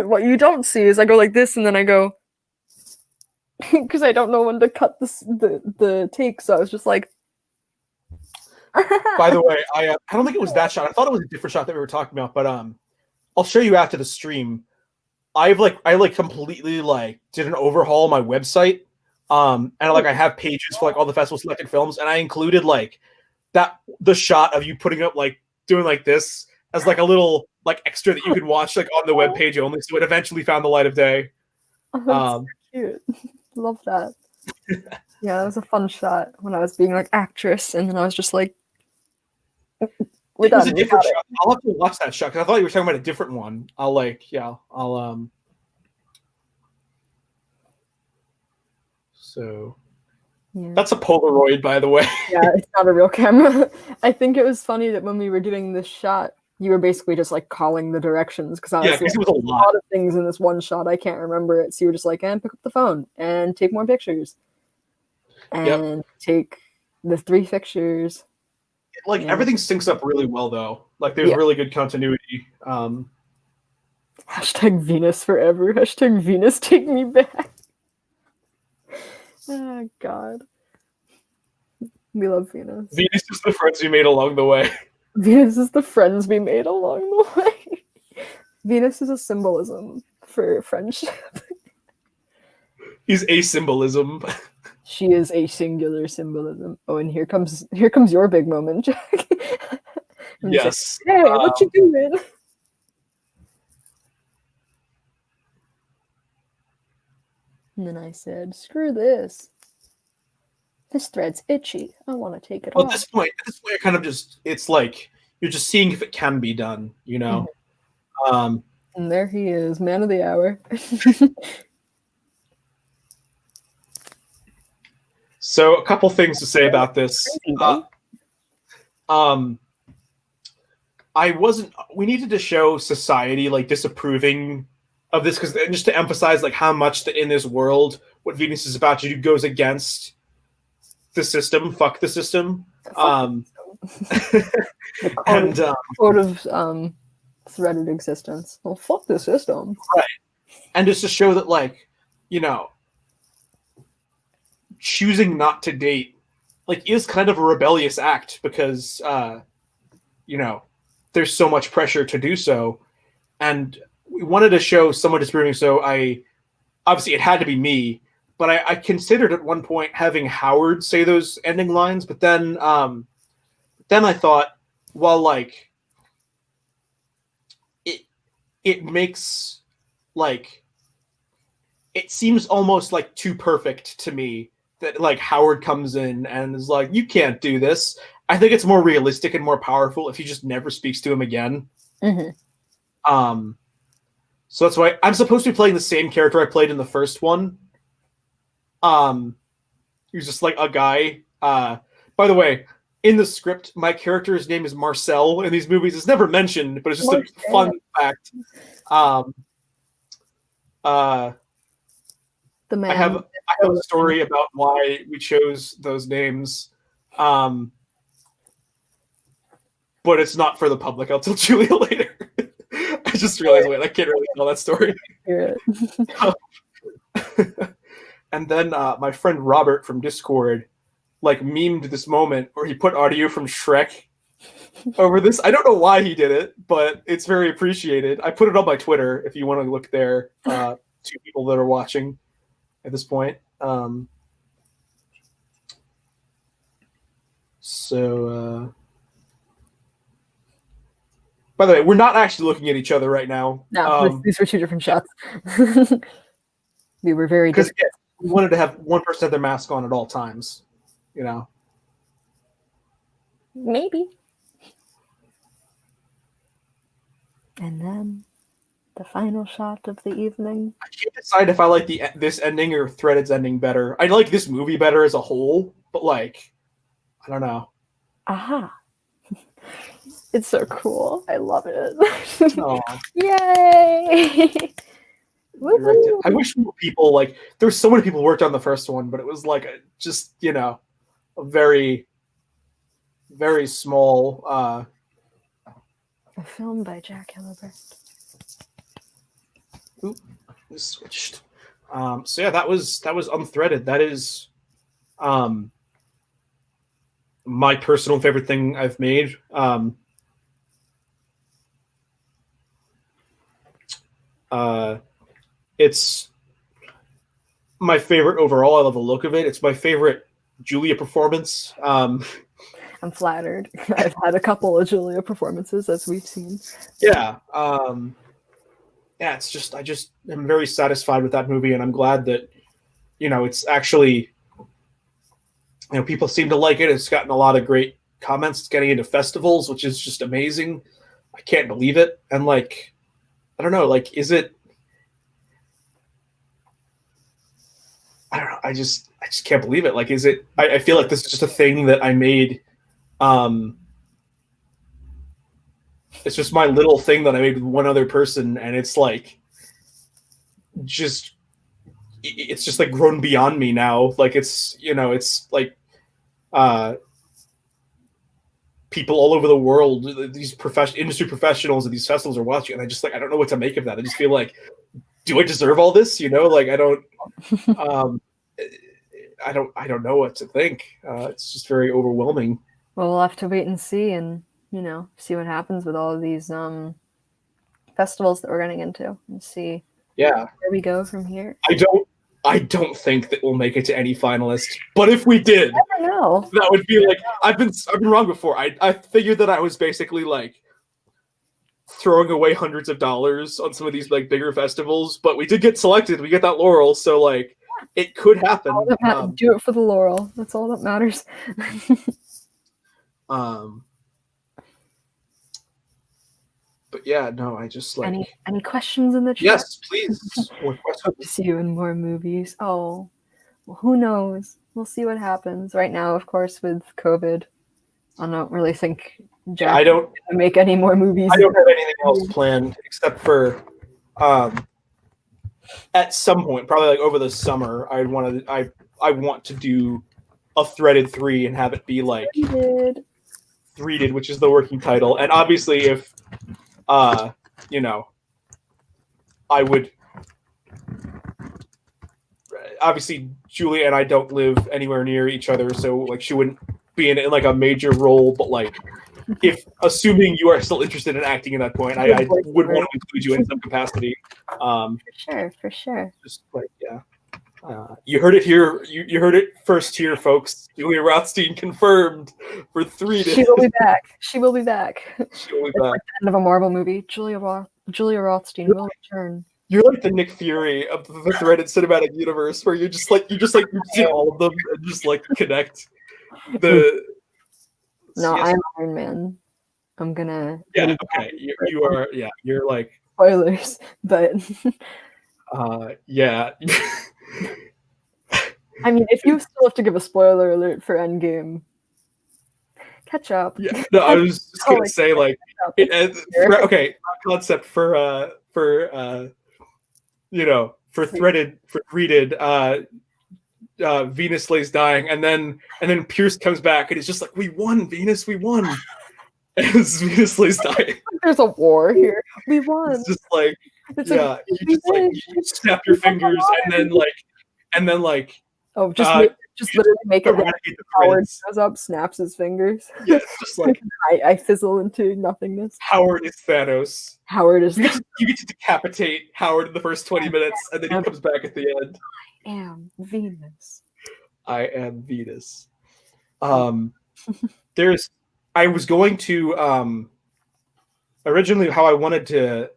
what you don't see is I go like this and then I go because I don't know when to cut the take, so I was just like By the way, I don't think it was that shot. I thought it was a different shot that we were talking about, but I'll show you after the stream. I completely like did an overhaul of my website. And like I have pages for like all the festival selected films, and I included like the shot of you putting up like doing like this as like a little like extra that you could watch like on the web page only. So it eventually found the light of day. that's so cute. Love that. Yeah, that was a fun shot when I was being like actress, and then I was just like, it was a different shot. I'll have to watch that shot because I thought you were talking about a different one. So yeah. That's a Polaroid, by the way. Yeah, it's not a real camera. I think it was funny that when we were doing this shot, you were basically just like calling the directions because honestly, it was a lot of things in this one shot. I can't remember it, so you were just like, and pick up the phone and take more pictures, and take the 3 pictures. Like everything syncs up really well, though. Like there's really good continuity. Hashtag Venus forever. Hashtag Venus take me back. Oh God, we love Venus. Venus is the friends we made along the way. Venus is the friends we made along the way. Venus is a symbolism for friendship. He's a symbolism. She is a singular symbolism. Oh, and here comes your big moment, Jack. Yes. Like, hey, what you doing? And then I said, screw this. This thread's itchy. I want to take it off. At this point, I kind of just, it's like, you're just seeing if it can be done, you know? And there he is, man of the hour. So a couple things to say about this. We needed to show society like disapproving of this because just to emphasize like how much that in this world, what Venus is about to do goes against the system. Fuck the system. The quote of threaded existence. Well, fuck the system. Right. And just to show that, like, you know, choosing not to date, like, is kind of a rebellious act because, you know, there's so much pressure to do so. And we wanted to show someone disapproving, so obviously it had to be me, but I considered at one point having Howard say those ending lines, but then I thought, well, like, it makes, like, it seems almost like too perfect to me that like Howard comes in and is like, you can't do this. I think it's more realistic and more powerful if he just never speaks to him again. Mm-hmm. So that's why I'm supposed to be playing the same character I played in the first one. He's just like a guy. By the way, in the script, my character's name is Marcel in these movies. It's never mentioned, but it's just a fun fact. The man. I have a story about why we chose those names. But it's not for the public. I'll tell Julia later. I just realized, wait, I can't really tell that story. And then my friend Robert from Discord like memed this moment where he put audio from Shrek over this. I don't know why he did it, but it's very appreciated. I put it on my Twitter if you want to look there. 2 people that are watching at this point. By the way, we're not actually looking at each other right now. No, these were 2 different shots. We were very because we wanted to have one person have their mask on at all times. You know, maybe. And then the final shot of the evening. I can't decide if I like this ending or Threaded's ending better. I like this movie better as a whole, but like, I don't know. Aha. It's so cool. I love it. Oh, Yay! Woohoo! I wish more people like. There's so many people who worked on the first one, but it was like just a very, very small. A film by Jack Hillebrand. Oop, we switched. So yeah, that was Unthreaded. That is, my personal favorite thing I've made. It's my favorite overall. I love the look of it. It's my favorite Julia performance. I'm flattered. I've had a couple of Julia performances, as we've seen. Yeah. It's just I just am very satisfied with that movie, and I'm glad that it's actually people seem to like it. It's gotten a lot of great comments. It's getting into festivals, which is just amazing. I can't believe it. And like, I don't know, like, is it? I don't know. I just can't believe it. Like, is it? I feel like this is just a thing that I made. It's just my little thing that I made with one other person, and it's like, it's just like grown beyond me now. Like it's like, people all over the world, these industry professionals at these festivals are watching, and I just like I don't know what to make of that. I just feel like, do I deserve all this? Like I don't. I don't know what to think. It's just very overwhelming. Well, we'll have to wait and see, and see what happens with all of these festivals that we're getting into, and see where we go from here. I don't think that we'll make it to any finalists, but if we did, I don't know. That would be like I've been wrong before. I figured that I was basically like throwing away hundreds of dollars on some of these like bigger festivals, but we did get selected. We get that laurel, so like it could happen. Do it for the laurel. That's all that matters. But yeah, no, I just like any questions in the chat? Yes, please. More Hope to questions. see you in more movies. Oh, well, who knows? We'll see what happens. Right now, of course, with COVID, I don't really think Jack I don't can make any more movies. I don't have anything else planned except for at some point, probably like over the summer, I want to do a Threaded 3 and have it be like Threaded, which is the working title. And obviously if I would obviously Julia and I don't live anywhere near each other, so like she wouldn't be in like a major role, but like if assuming you are still interested in acting at that point, I would want to include you in some capacity. For sure. Just like you heard it here. You heard it first here, folks. Julia Rothstein confirmed for Threaded. She will be back. She will be back. She will be It's back. like the end of a Marvel movie. Julia Rothstein will return. You're like the Nick Fury of the Threaded cinematic universe, where you see all of them and just like connect the. No, I'm Iron Man. I'm gonna. Yeah. Okay. You are. Yeah. You're like. Spoilers, but. Yeah. I mean, if you still have to give a spoiler alert for Endgame, catch up. Yeah. No, I was just gonna say like. Okay. Concept for Threaded. Venus lays dying, and then Pierce comes back, and it's just like, we won, Venus, we won. As Venus lays dying, there's a war here. We won. It's just like, you snap your fingers, and then like, just literally make it. Howard shows up, snaps his fingers. Yeah, it's just like I fizzle into nothingness. Howard is Thanos. Howard is. You get to decapitate Howard in the first 20 minutes, and then he comes back at the end. I am Venus. I am Venus. I was going to originally how I wanted to,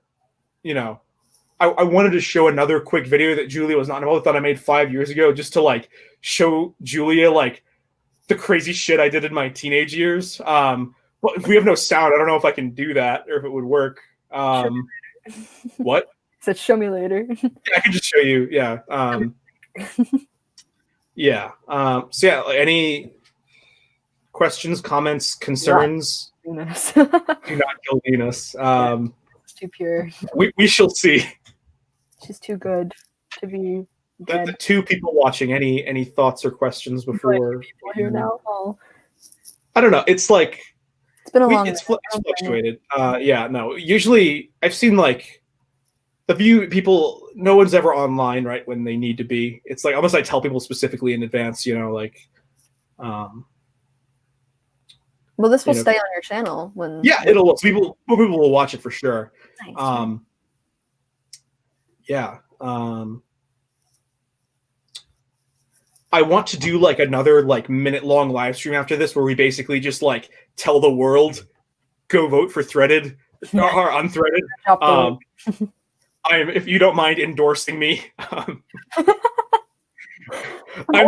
I wanted to show another quick video that Julia was not involved with that I made 5 years ago, just to like show Julia like the crazy shit I did in my teenage years. But if we have no sound, I don't know if I can do that or if it would work. What? Said show me later. Yeah, I can just show you. Yeah. Yeah. So yeah, like any questions, comments, concerns, Venus. do not kill Venus. It's too pure. We shall see. She's too good to be The dead. two people watching, any thoughts or questions before? People here now. Oh, I don't know. It's like it's been a long. it's fluctuated. Yeah, no. Usually, I've seen like the view people. No one's ever online right when they need to be. It's like almost I tell people specifically in advance. You know, like. Well, this will you know, stay on your channel when. Yeah, it'll. More people will watch it for sure. Nice. Yeah. I want to do like another like minute-long live stream after this, where we basically just like tell the world, go vote for Threaded or Unthreaded. If you don't mind endorsing me, I'm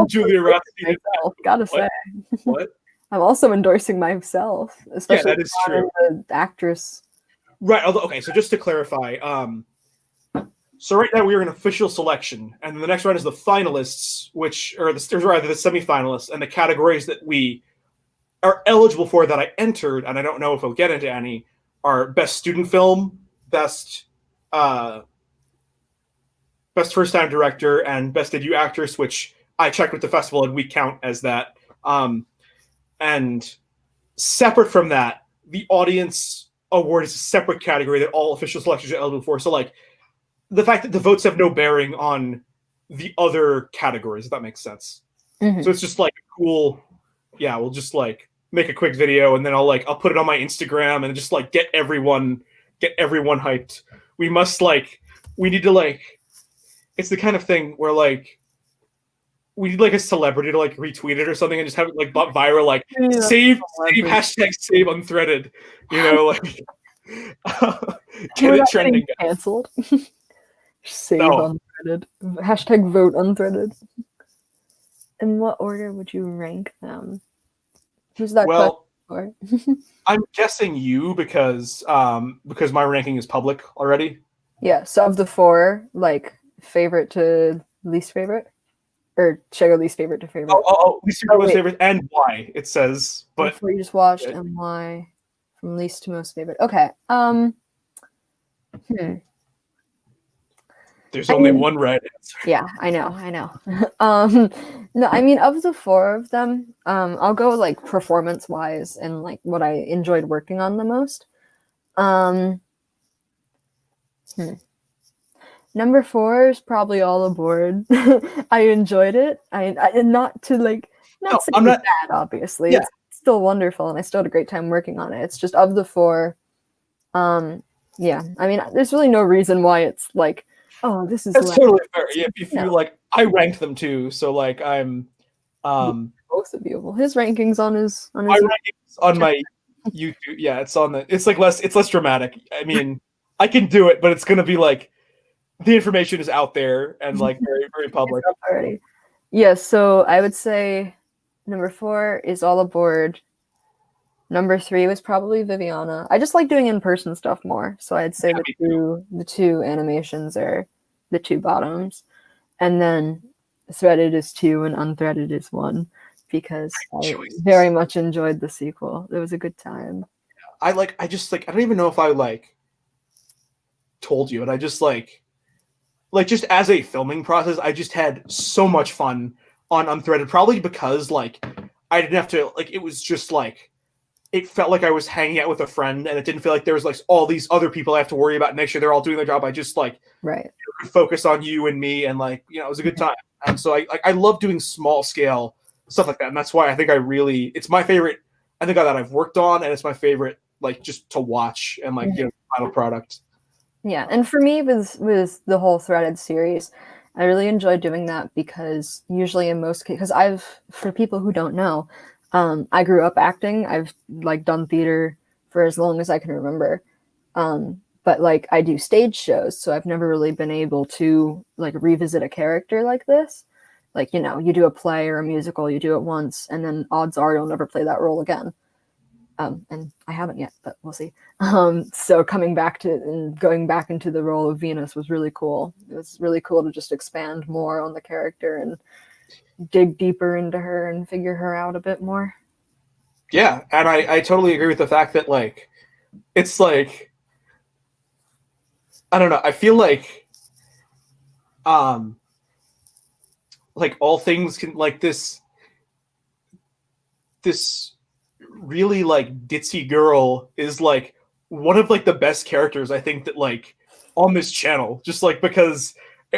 Julia Rothstein. Gotta say. What? I'm also endorsing myself, especially that is true. The actress. Right. Although, okay, so just to clarify, so right now we are in official selection, and then the next round is the finalists, the semifinalists, and the categories that we are eligible for that I entered, and I don't know if I'll get into any, are best student film, best first-time director, and best debut actress, which I checked with the festival and we count as that. And separate from that, the audience award is a separate category that all official selections are eligible for. So, like, the fact that the votes have no bearing on the other categories, if that makes sense. Mm-hmm. So it's just like cool. Yeah, we'll just like make a quick video and then I'll put it on my Instagram and just like get everyone hyped. We need to it's the kind of thing where like we need like a celebrity to like retweet it or something and just have it like viral, like save #Unthreaded, you know, like get it trending. Canceled. Save Unthreaded. #vote Unthreaded. In what order would you rank them? Who's that well, for? I'm guessing you because my ranking is public already. Yeah, so of the four, like favorite to least favorite? Or should I go least favorite to favorite? Least favorite, most favorite, and why it says. But before you just watched and why from least to most favorite. Okay. There's only one right answer. Yeah, I know. No, I mean of the four of them, I'll go like performance wise and like what I enjoyed working on the most. Number 4 is probably All Aboard. I enjoyed it. I not to like not saying bad, obviously. Yeah. It's still wonderful, and I still had a great time working on it. It's just of the 4. Yeah. I mean, there's really no reason why it's like, oh, this is. That's totally fair. Yeah, if you like, I ranked them too, so like I'm. Both of you. Well, his rankings on his. My rankings on my YouTube. Yeah, it's on the. It's like less. It's less dramatic. I mean, I can do it, but it's gonna be like. The information is out there and like very, very public already. Yeah, so I would say number 4 is All Aboard. Number 3 was probably Viviana. I just like doing in-person stuff more, so I'd say the two animations are the two bottoms, and then Threaded is 2 and Unthreaded is 1 because I very much enjoyed the sequel. It was a good time. I don't even know if I like told you, and I just like just as a filming process, I just had so much fun on Unthreaded, probably because like I didn't have to like it was just like it felt like I was hanging out with a friend, and it didn't feel like there was like all these other people I have to worry about and make sure they're all doing their job. I just like could focus on you and me, and like it was a good time. And so I love doing small scale stuff like that, and that's why I think it's my favorite. I think that I've worked on, and it's my favorite like just to watch and like final product. Yeah, and for me with the whole Threaded series, I really enjoy doing that because usually in most cases, for people who don't know, I grew up acting. I've like done theater for as long as I can remember, but like I do stage shows, so I've never really been able to like revisit a character like this. Like you do a play or a musical, you do it once, and then odds are you'll never play that role again. And I haven't yet, but we'll see. So coming back to and going back into the role of Venus was really cool. It was really cool to just expand more on the character and dig deeper into her and figure her out a bit more. Yeah, and I totally agree with the fact that like it's I don't know, I feel um like all things can like this really like ditzy girl is like one of like the best characters I think that like on this channel, just like because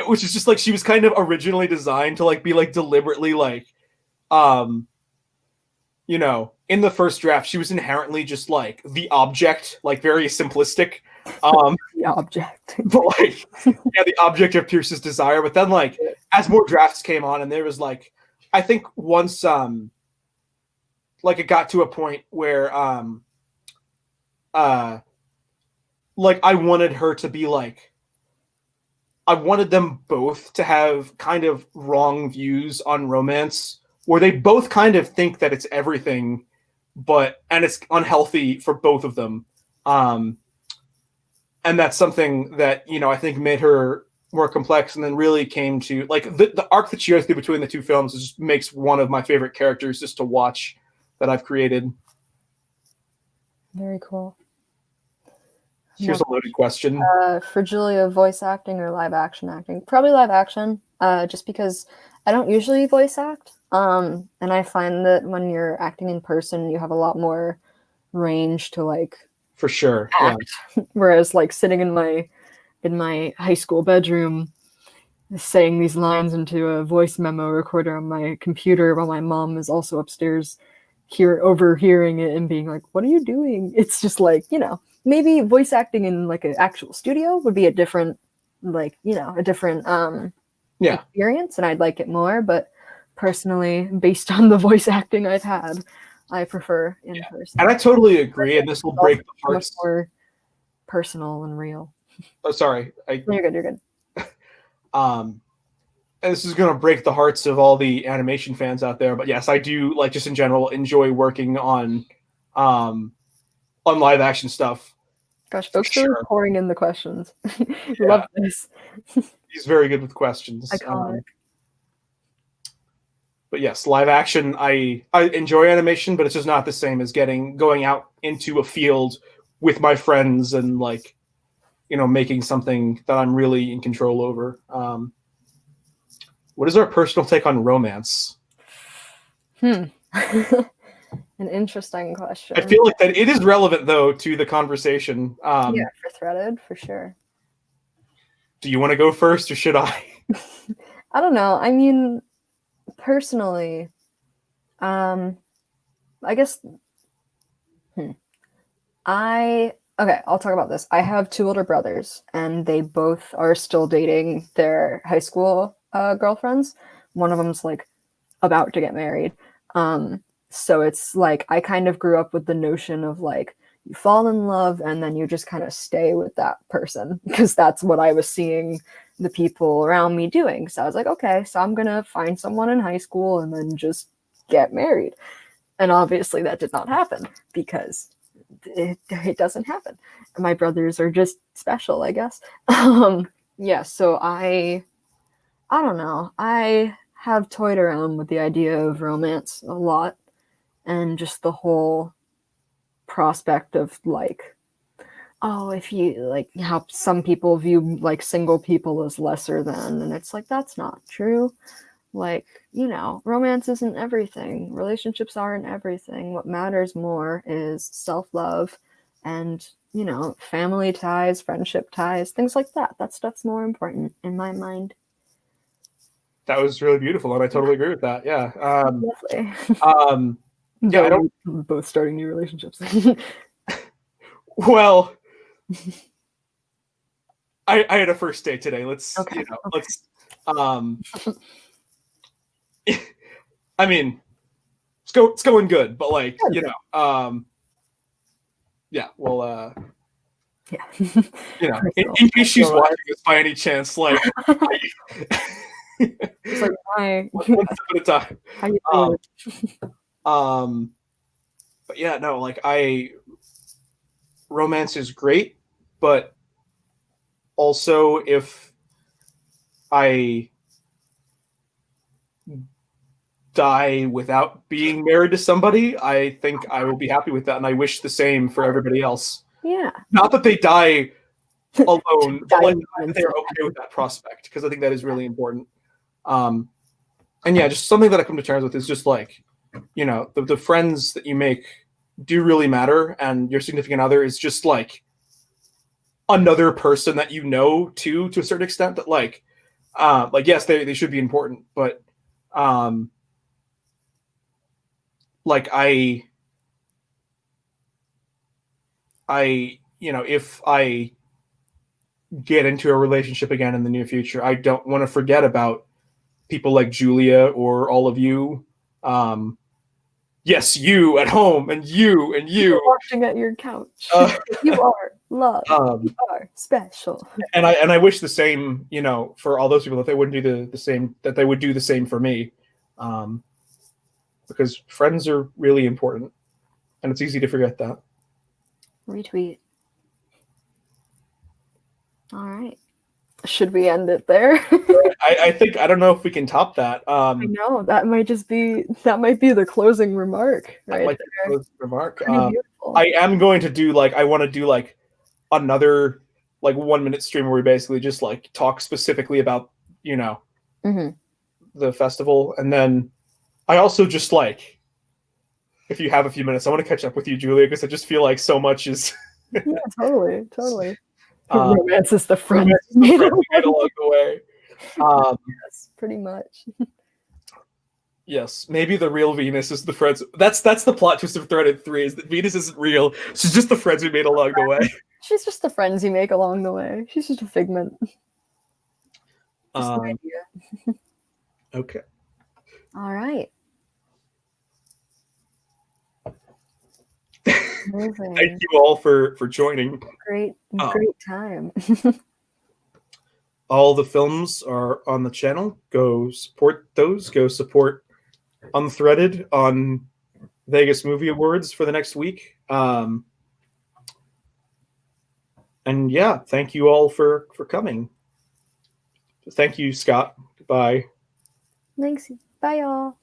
which is just like she was kind of originally designed to like be like deliberately like um in the first draft she was inherently just like the object, like very simplistic, um The object. but like yeah, the object of Pierce's desire. But then like as more drafts came on and there was like I think once like it got to a point where uh like I wanted her to be like I wanted them both to have kind of wrong views on romance where they both kind of think that it's everything, but and it's unhealthy for both of them. Um and that's something that, I think made her more complex and then really came to like the arc that she goes through between the two films just makes one of my favorite characters just to watch that I've created. Very cool. Here's a loaded question. For Julia, voice acting or live action acting? Probably live action, just because I don't usually voice act. And I find that when you're acting in person, you have a lot more range to like For sure. act. Yeah. Whereas like sitting in my high school bedroom saying these lines into a voice memo recorder on my computer while my mom is also upstairs overhearing it and being like, what are you doing? It's just like, maybe voice acting in like an actual studio would be a different experience, and I'd like it more. But personally, based on the voice acting I've had, I prefer in person. And I totally agree, and this will break the hearts. Much more personal and real. Oh, sorry. You're good. And this is going to break the hearts of all the animation fans out there, but yes, I do like just in general enjoy working on live action stuff. Gosh, folks are pouring in the questions. Love this. He's very good with questions. Iconic. But yes, live action, I enjoy animation, but it's just not the same as going out into a field with my friends and like, making something that I'm really in control over. What is our personal take on romance? An interesting question. I feel like that it is relevant though to the conversation. For Threaded, for sure. Do you want to go first or should I? I don't know. I mean, personally, I guess I'll talk about this. I have two older brothers, and they both are still dating their high school girlfriends. One of them's like about to get married. So it's like I kind of grew up with the notion of like you fall in love and then you just kind of stay with that person because that's what I was seeing the people around me doing. So I was like, okay, so I'm gonna find someone in high school and then just get married. And obviously that did not happen because it doesn't happen. My brothers are just special, I guess. So I don't know. I have toyed around with the idea of romance a lot and just the whole prospect of like, oh, if you like how some people view like single people as lesser than, and it's like, that's not true. Like, romance isn't everything. Relationships aren't everything. What matters more is self-love and, family ties, friendship ties, things like that. That stuff's more important in my mind. That was really beautiful, and I totally agree with that. Yeah. Lovely. Yeah, I don't. Both starting new relationships. Well, I had a first date today. Let's. I mean, it's going good, but like, yeah. Well, yeah. In case she's watching this by any chance, like. It's like, hi. One step at a time. How you doing? But yeah, no, like romance is great, but also if I die without being married to somebody, I think I will be happy with that, and I wish the same for everybody else. Yeah. Not that they die alone, but like alone they're okay with that prospect, because I think that is really important. And yeah, just something that I come to terms with is just like, you know, the friends that you make do really matter, and your significant other is just like another person that you know too, to a certain extent. That like yes, they should be important, but like I you know, if I get into a relationship again in the near future, I don't want to forget about people like Julia or all of you. Yes, you at home, and you and you. You're watching at your couch. You are loved. You are special. And I wish the same, you know, for all those people, that they wouldn't do the same, that they would do the same for me, because friends are really important, and it's easy to forget that. Retweet. All right. Should we end it there? I think, I don't know if we can top that. I know that might be the closing remark, right? Might be the closing remark. Beautiful. I am going to do like, I want to do like another like 1 minute stream where we basically just like talk specifically about, you know, the festival, and then I also just like, if you have a few minutes, I want to catch up with you, Julia, because I just feel like so much is. Yeah, totally. Romance is the friend made along the way. Yes, pretty much. Yes, maybe the real Venus is the friends. That's the plot twist of Threaded 3, is that Venus isn't real. She's just the friends we made along the way. She's just the friends you make along the way. She's just a figment. Just an idea. Okay. All right. Amazing. Thank you all for joining. Great time. All the films are on the channel. Go support those. Go support Unthreaded on Vegas Movie Awards for the next week. And yeah, thank you all for coming. Thank you, Scott. Goodbye. Thanks. Bye, y'all.